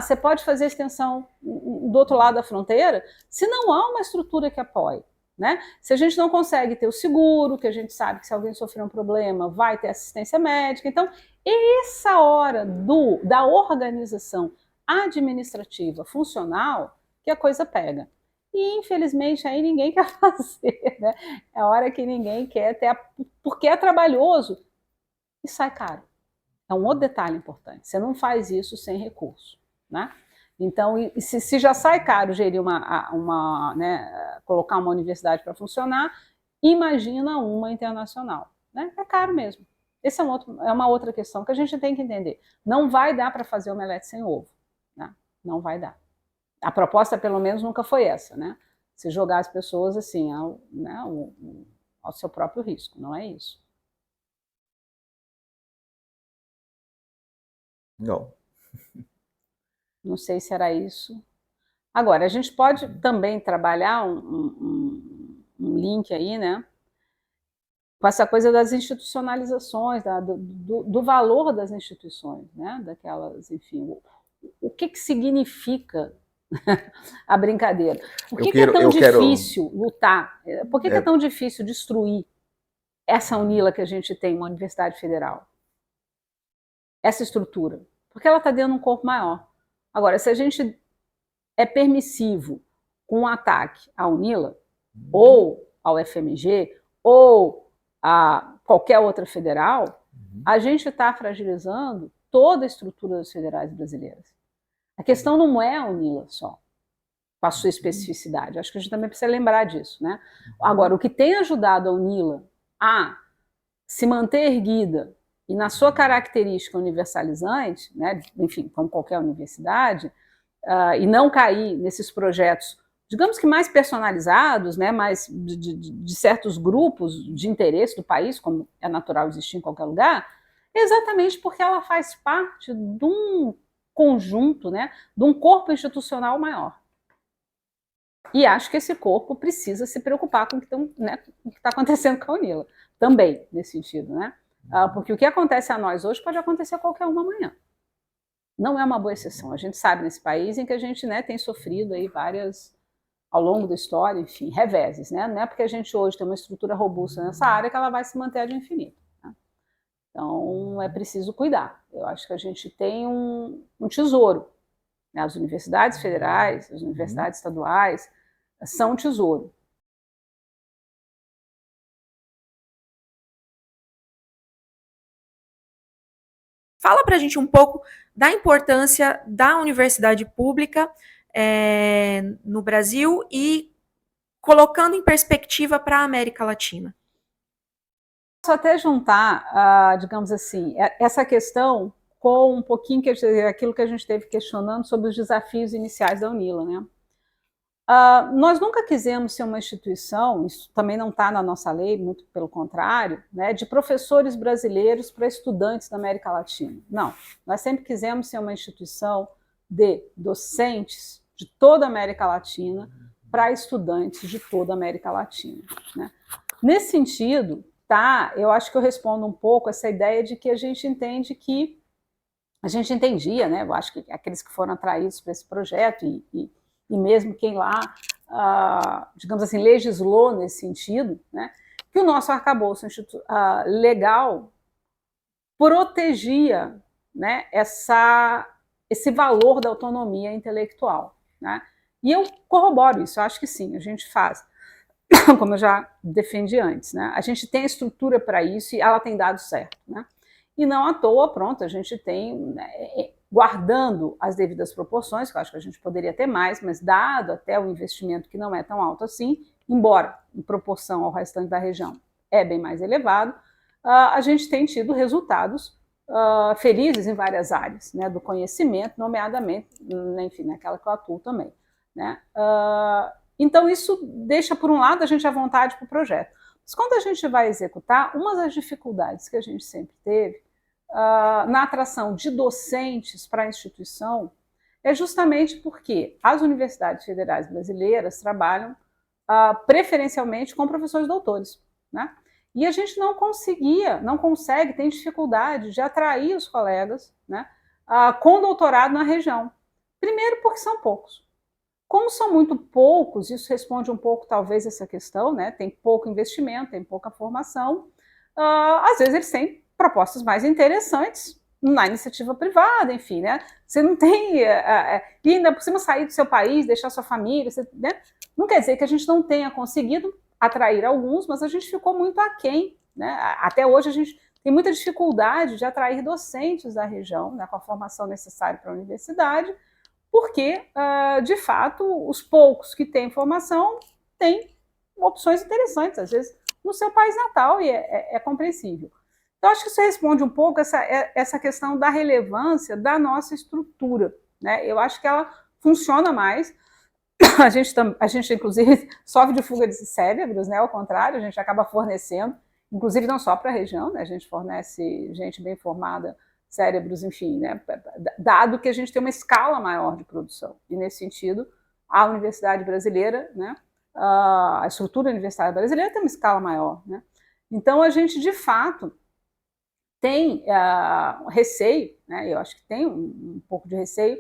você pode fazer extensão do outro lado da fronteira, se não há uma estrutura que apoie. Né? Se a gente não consegue ter o seguro, que a gente sabe que se alguém sofrer um problema vai ter assistência médica. Então, essa hora da organização administrativa funcional que a coisa pega. E, infelizmente, aí ninguém quer fazer. Né? É a hora que ninguém quer ter, porque é trabalhoso e sai caro. É um outro detalhe importante. Você não faz isso sem recurso. Né? Então, se já sai caro gerir né, colocar uma universidade para funcionar, imagina uma internacional. Né? É caro mesmo. Essa é uma outra questão que a gente tem que entender. Não vai dar para fazer omelete sem ovo. Né? Não vai dar. A proposta, pelo menos, nunca foi essa. Né? Se jogar as pessoas assim, ao seu próprio risco. Não é isso. Não. Não sei se era isso. Agora, a gente pode também trabalhar um link aí, né? Com essa coisa das institucionalizações, do valor das instituições, né? Daquelas, enfim, o que significa a brincadeira? Por que é tão difícil lutar? Por que é tão difícil destruir essa UNILA que a gente tem, uma universidade federal? Essa estrutura? Porque ela está dentro de um corpo maior. Agora, se a gente é permissivo com um ataque à UNILA, ou ao FMG, ou a qualquer outra federal, a gente está fragilizando toda a estrutura das federais brasileiras. A questão não é a UNILA só, com a sua especificidade. Acho que a gente também precisa lembrar disso. Né? Agora, o que tem ajudado a UNILA a se manter erguida e na sua característica universalizante, né, enfim, como qualquer universidade, e não cair nesses projetos, digamos que mais personalizados, né, mais de certos grupos de interesse do país, como é natural existir em qualquer lugar, exatamente porque ela faz parte de um conjunto, né, de um corpo institucional maior. E acho que esse corpo precisa se preocupar com o que está acontecendo com a UNILA, também, nesse sentido, né? Porque o que acontece a nós hoje pode acontecer a qualquer um amanhã. Não é uma boa exceção. A gente sabe nesse país em que a gente, né, tem sofrido aí várias, ao longo da história, enfim, reveses, né? Não é porque a gente hoje tem uma estrutura robusta nessa área que ela vai se manter ad infinito. Né? Então, é preciso cuidar. Eu acho que a gente tem um tesouro. Né? As universidades federais, as universidades estaduais, são um tesouro. Fala para a gente um pouco da importância da universidade pública no Brasil e colocando em perspectiva para a América Latina. Posso até juntar, digamos assim, essa questão com um pouquinho aquilo que a gente esteve questionando sobre os desafios iniciais da UNILA, né? Nós nunca quisemos ser uma instituição, isso também não está na nossa lei, muito pelo contrário, né, de professores brasileiros para estudantes da América Latina. Não, nós sempre quisemos ser uma instituição de docentes de toda a América Latina para estudantes de toda a América Latina. Né? Nesse sentido, eu acho que eu respondo um pouco essa ideia de que a gente entende que, a gente entendia, né, eu acho que aqueles que foram atraídos para esse projeto e mesmo quem lá, digamos assim, legislou nesse sentido, né, que o nosso arcabouço legal protegia, né, esse valor da autonomia intelectual. Né? E eu corroboro isso, eu acho que sim, a gente faz, como eu já defendi antes. Né? A gente tem a estrutura para isso e ela tem dado certo. Né? E não à toa, pronto, a gente tem, né, guardando as devidas proporções, que eu acho que a gente poderia ter mais, mas dado até o investimento que não é tão alto assim, embora em proporção ao restante da região é bem mais elevado, a gente tem tido resultados felizes em várias áreas, né, do conhecimento, nomeadamente, enfim, naquela que eu atuo também. Né? Então isso deixa, por um lado, a gente à vontade para o projeto. Mas quando a gente vai executar, uma das dificuldades que a gente sempre teve na atração de docentes para a instituição é justamente porque as universidades federais brasileiras trabalham preferencialmente com professores doutores. Né? E a gente não consegue, tem dificuldade de atrair os colegas, né, com doutorado na região. Primeiro porque são poucos. Como são muito poucos, isso responde um pouco talvez essa questão, né? Tem pouco investimento, tem pouca formação, às vezes eles têm propostas mais interessantes na iniciativa privada, enfim, né? Você não tem, e ainda por cima sair do seu país, deixar sua família, né? Não quer dizer que a gente não tenha conseguido atrair alguns, mas a gente ficou muito aquém, né? Até hoje a gente tem muita dificuldade de atrair docentes da região, né, com a formação necessária para a universidade, porque, de fato, os poucos que têm formação têm opções interessantes, às vezes, no seu país natal, e é compreensível. Então, acho que isso responde um pouco essa questão da relevância da nossa estrutura. Né? Eu acho que ela funciona mais. A gente, inclusive, sofre de fuga de cérebros, né? Ao contrário, a gente acaba fornecendo, inclusive não só para a região, né? A gente fornece gente bem formada, cérebros, enfim, né? Dado que a gente tem uma escala maior de produção. E, nesse sentido, a universidade brasileira, né? A estrutura universitária brasileira tem uma escala maior. Né? Então, a gente, de fato, tem receio, né? Eu acho que tem um pouco de receio,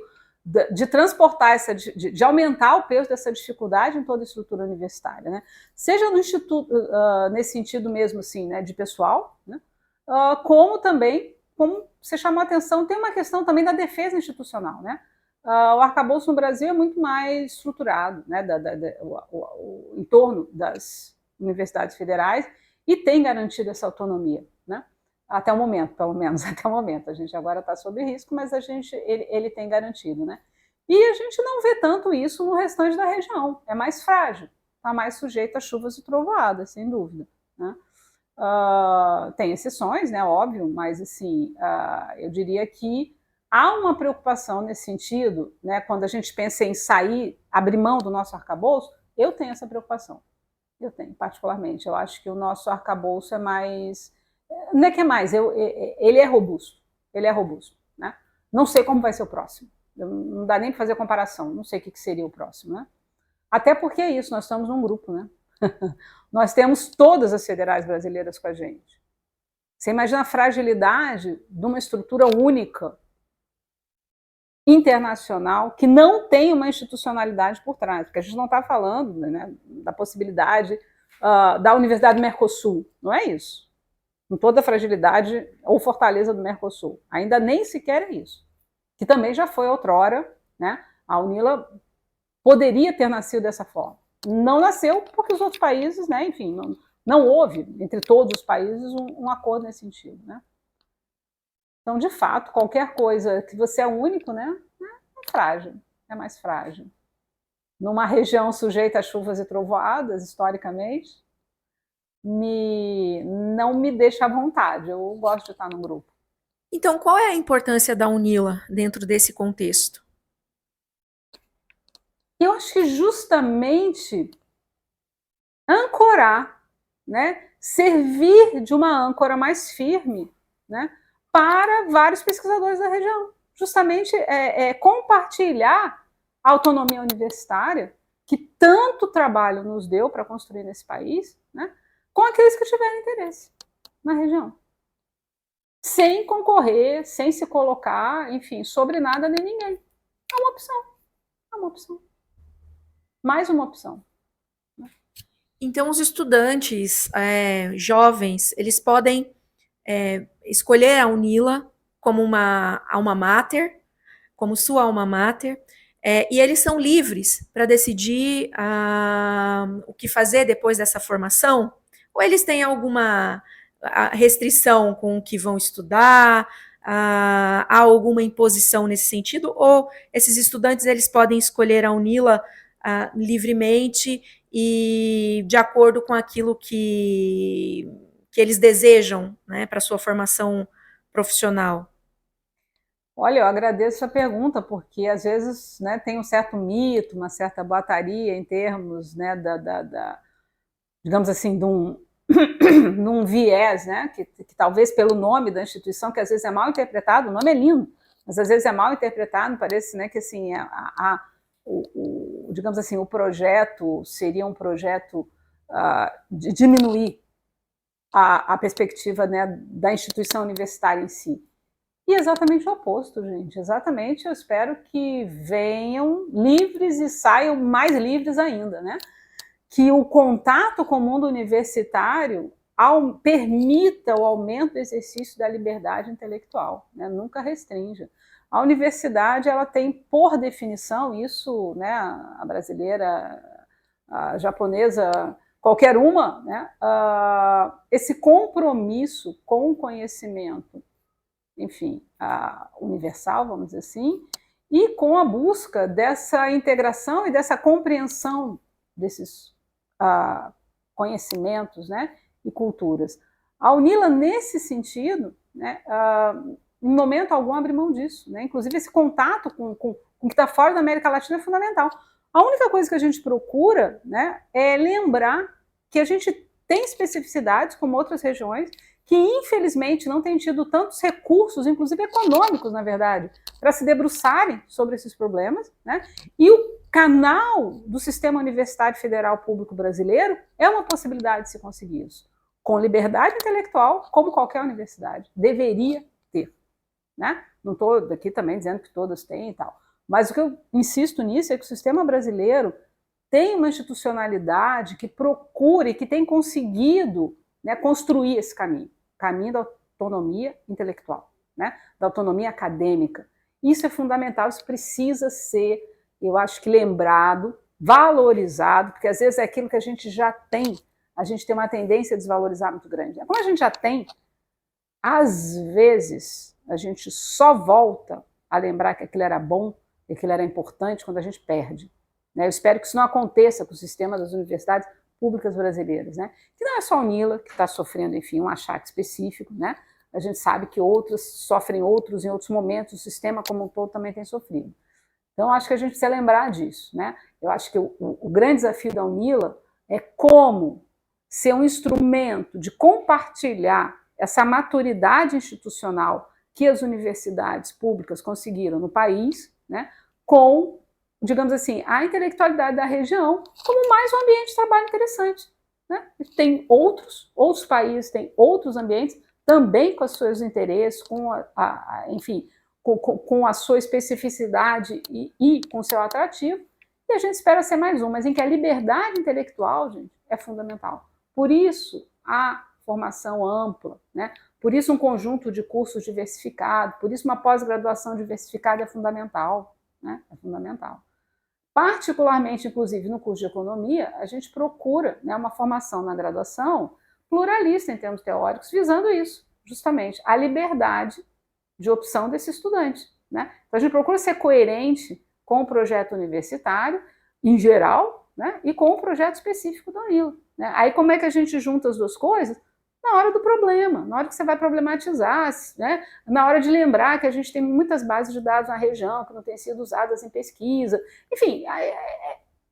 de transportar de aumentar o peso dessa dificuldade em toda a estrutura universitária, né? Seja no instituto, nesse sentido mesmo, assim, né, de pessoal, né? Como também, como você chamou a atenção, tem uma questão também da defesa institucional, né? O arcabouço no Brasil é muito mais estruturado, né, em torno das universidades federais, e tem garantido essa autonomia, né? Até o momento, pelo menos, até o momento. A gente agora está sob risco, mas ele tem garantido. Né? E a gente não vê tanto isso no restante da região. É mais frágil, está mais sujeito a chuvas e trovoadas, sem dúvida. Né? Tem exceções, né, óbvio, mas assim, eu diria que há uma preocupação nesse sentido, né, quando a gente pensa em sair, abrir mão do nosso arcabouço. Eu tenho essa preocupação. Eu tenho, particularmente. Eu acho que o nosso arcabouço é mais... Não é que é mais, ele é robusto. Ele é robusto. Né? Não sei como vai ser o próximo. Não dá nem para fazer comparação. Não sei o que seria o próximo. Né? Até porque é isso, nós estamos num grupo, né? Nós temos todas as federais brasileiras com a gente. Você imagina a fragilidade de uma estrutura única, internacional, que não tem uma institucionalidade por trás, porque a gente não está falando, né, da possibilidade da Universidade do Mercosul, não é isso. Com toda a fragilidade ou fortaleza do Mercosul. Ainda nem sequer é isso. Que também já foi outrora, né? A UNILA poderia ter nascido dessa forma. Não nasceu porque os outros países, né, enfim, não houve, entre todos os países, um acordo nesse sentido, né? Então, de fato, qualquer coisa que você é único, né, é frágil, é mais frágil. Numa região sujeita a chuvas e trovoadas, historicamente, não me deixa à vontade. Eu gosto de estar num grupo. Então, qual é a importância da UNILA dentro desse contexto? Eu acho que justamente ancorar, né, servir de uma âncora mais firme, né, para vários pesquisadores da região. Justamente compartilhar a autonomia universitária, que tanto trabalho nos deu para construir nesse país, né, com aqueles que tiverem interesse na região. Sem concorrer, sem se colocar, enfim, sobre nada nem ninguém. É uma opção. É uma opção. Mais uma opção. Então, os estudantes jovens, eles podem escolher a UNILA como uma alma mater, como sua alma mater, e eles são livres para decidir o que fazer depois dessa formação? Ou eles têm alguma restrição com o que vão estudar? Há alguma imposição nesse sentido? Ou esses estudantes eles podem escolher a UNILA livremente e de acordo com aquilo que eles desejam, né, para a sua formação profissional? Olha, eu agradeço a pergunta, porque às vezes, né, tem um certo mito, uma certa boataria em termos, né, digamos assim, de um viés, né, que talvez pelo nome da instituição, que às vezes é mal interpretado, o nome é lindo, mas às vezes é mal interpretado, parece, né, que assim, digamos assim, o projeto seria um projeto de diminuir a perspectiva, né, da instituição universitária em si. E exatamente o oposto, gente. Exatamente, eu espero que venham livres e saiam mais livres ainda, né? Que o contato com o mundo universitário permita o aumento do exercício da liberdade intelectual, né? Nunca restrinja. A universidade, ela tem, por definição, isso, né, a brasileira, a japonesa, qualquer uma, né, esse compromisso com o conhecimento, enfim, universal, vamos dizer assim, e com a busca dessa integração e dessa compreensão desses conhecimentos, né, e culturas. A UNILA, nesse sentido, né, em momento algum abre mão disso, né? Inclusive esse contato com o que está fora da América Latina é fundamental. A única coisa que a gente procura, né, é lembrar que a gente tem especificidades como outras regiões que infelizmente não têm tido tantos recursos, inclusive econômicos, na verdade, para se debruçarem sobre esses problemas, né? E o canal do Sistema Universitário Federal Público Brasileiro é uma possibilidade de se conseguir isso, com liberdade intelectual, como qualquer universidade deveria ter, né? Não estou aqui também dizendo que todas têm e tal, mas o que eu insisto nisso é que o sistema brasileiro tem uma institucionalidade que procure, que tem conseguido, né, construir esse caminho da autonomia intelectual, né, da autonomia acadêmica. Isso é fundamental, isso precisa ser, eu acho que lembrado, valorizado, porque às vezes é aquilo que a gente já tem, a gente tem uma tendência a desvalorizar muito grande. Como a gente já tem, às vezes a gente só volta a lembrar que aquilo era bom, que aquilo era importante quando a gente perde. Eu espero que isso não aconteça com o sistema das universidades públicas brasileiras, né? Que não é só a UNILA que está sofrendo, enfim, um achaque específico, né? A gente sabe que outras sofrem em outros momentos, o sistema como um todo também tem sofrido. Então, acho que a gente precisa lembrar disso, né? Eu acho que o grande desafio da UNILA é como ser um instrumento de compartilhar essa maturidade institucional que as universidades públicas conseguiram no país, né? Com digamos assim, a intelectualidade da região como mais um ambiente de trabalho interessante. Né? Tem outros países têm outros ambientes, também com os seus interesses, enfim, com a sua especificidade e com o seu atrativo, e a gente espera ser mais um, mas em que a liberdade intelectual, gente, é fundamental. Por isso, a formação ampla, né? Por isso um conjunto de cursos diversificado, por isso uma pós-graduação diversificada é fundamental, né? É fundamental. Particularmente, inclusive, no curso de economia, a gente procura, né, uma formação na graduação pluralista em termos teóricos, visando isso, justamente, a liberdade de opção desse estudante. Né? Então, a gente procura ser coerente com o projeto universitário, em geral, né, e com o projeto específico do Anilo. Né? Aí, como é que a gente junta as duas coisas? Na hora do problema, na hora que você vai problematizar, né? Na hora de lembrar que a gente tem muitas bases de dados na região que não têm sido usadas em pesquisa. Enfim,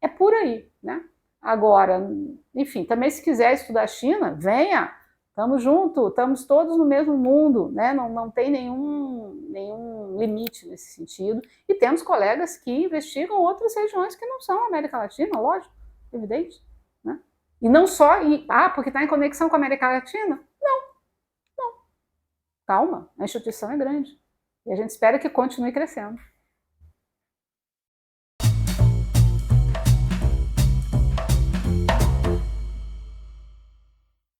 é por aí. Né? Agora, enfim, também se quiser estudar China, venha, estamos juntos, estamos todos no mesmo mundo, né? Não tem nenhum limite nesse sentido. E temos colegas que investigam outras regiões que não são América Latina, lógico, evidente. Né? E não só, porque está em conexão com a América Latina? Não. Calma, a instituição é grande. E a gente espera que continue crescendo.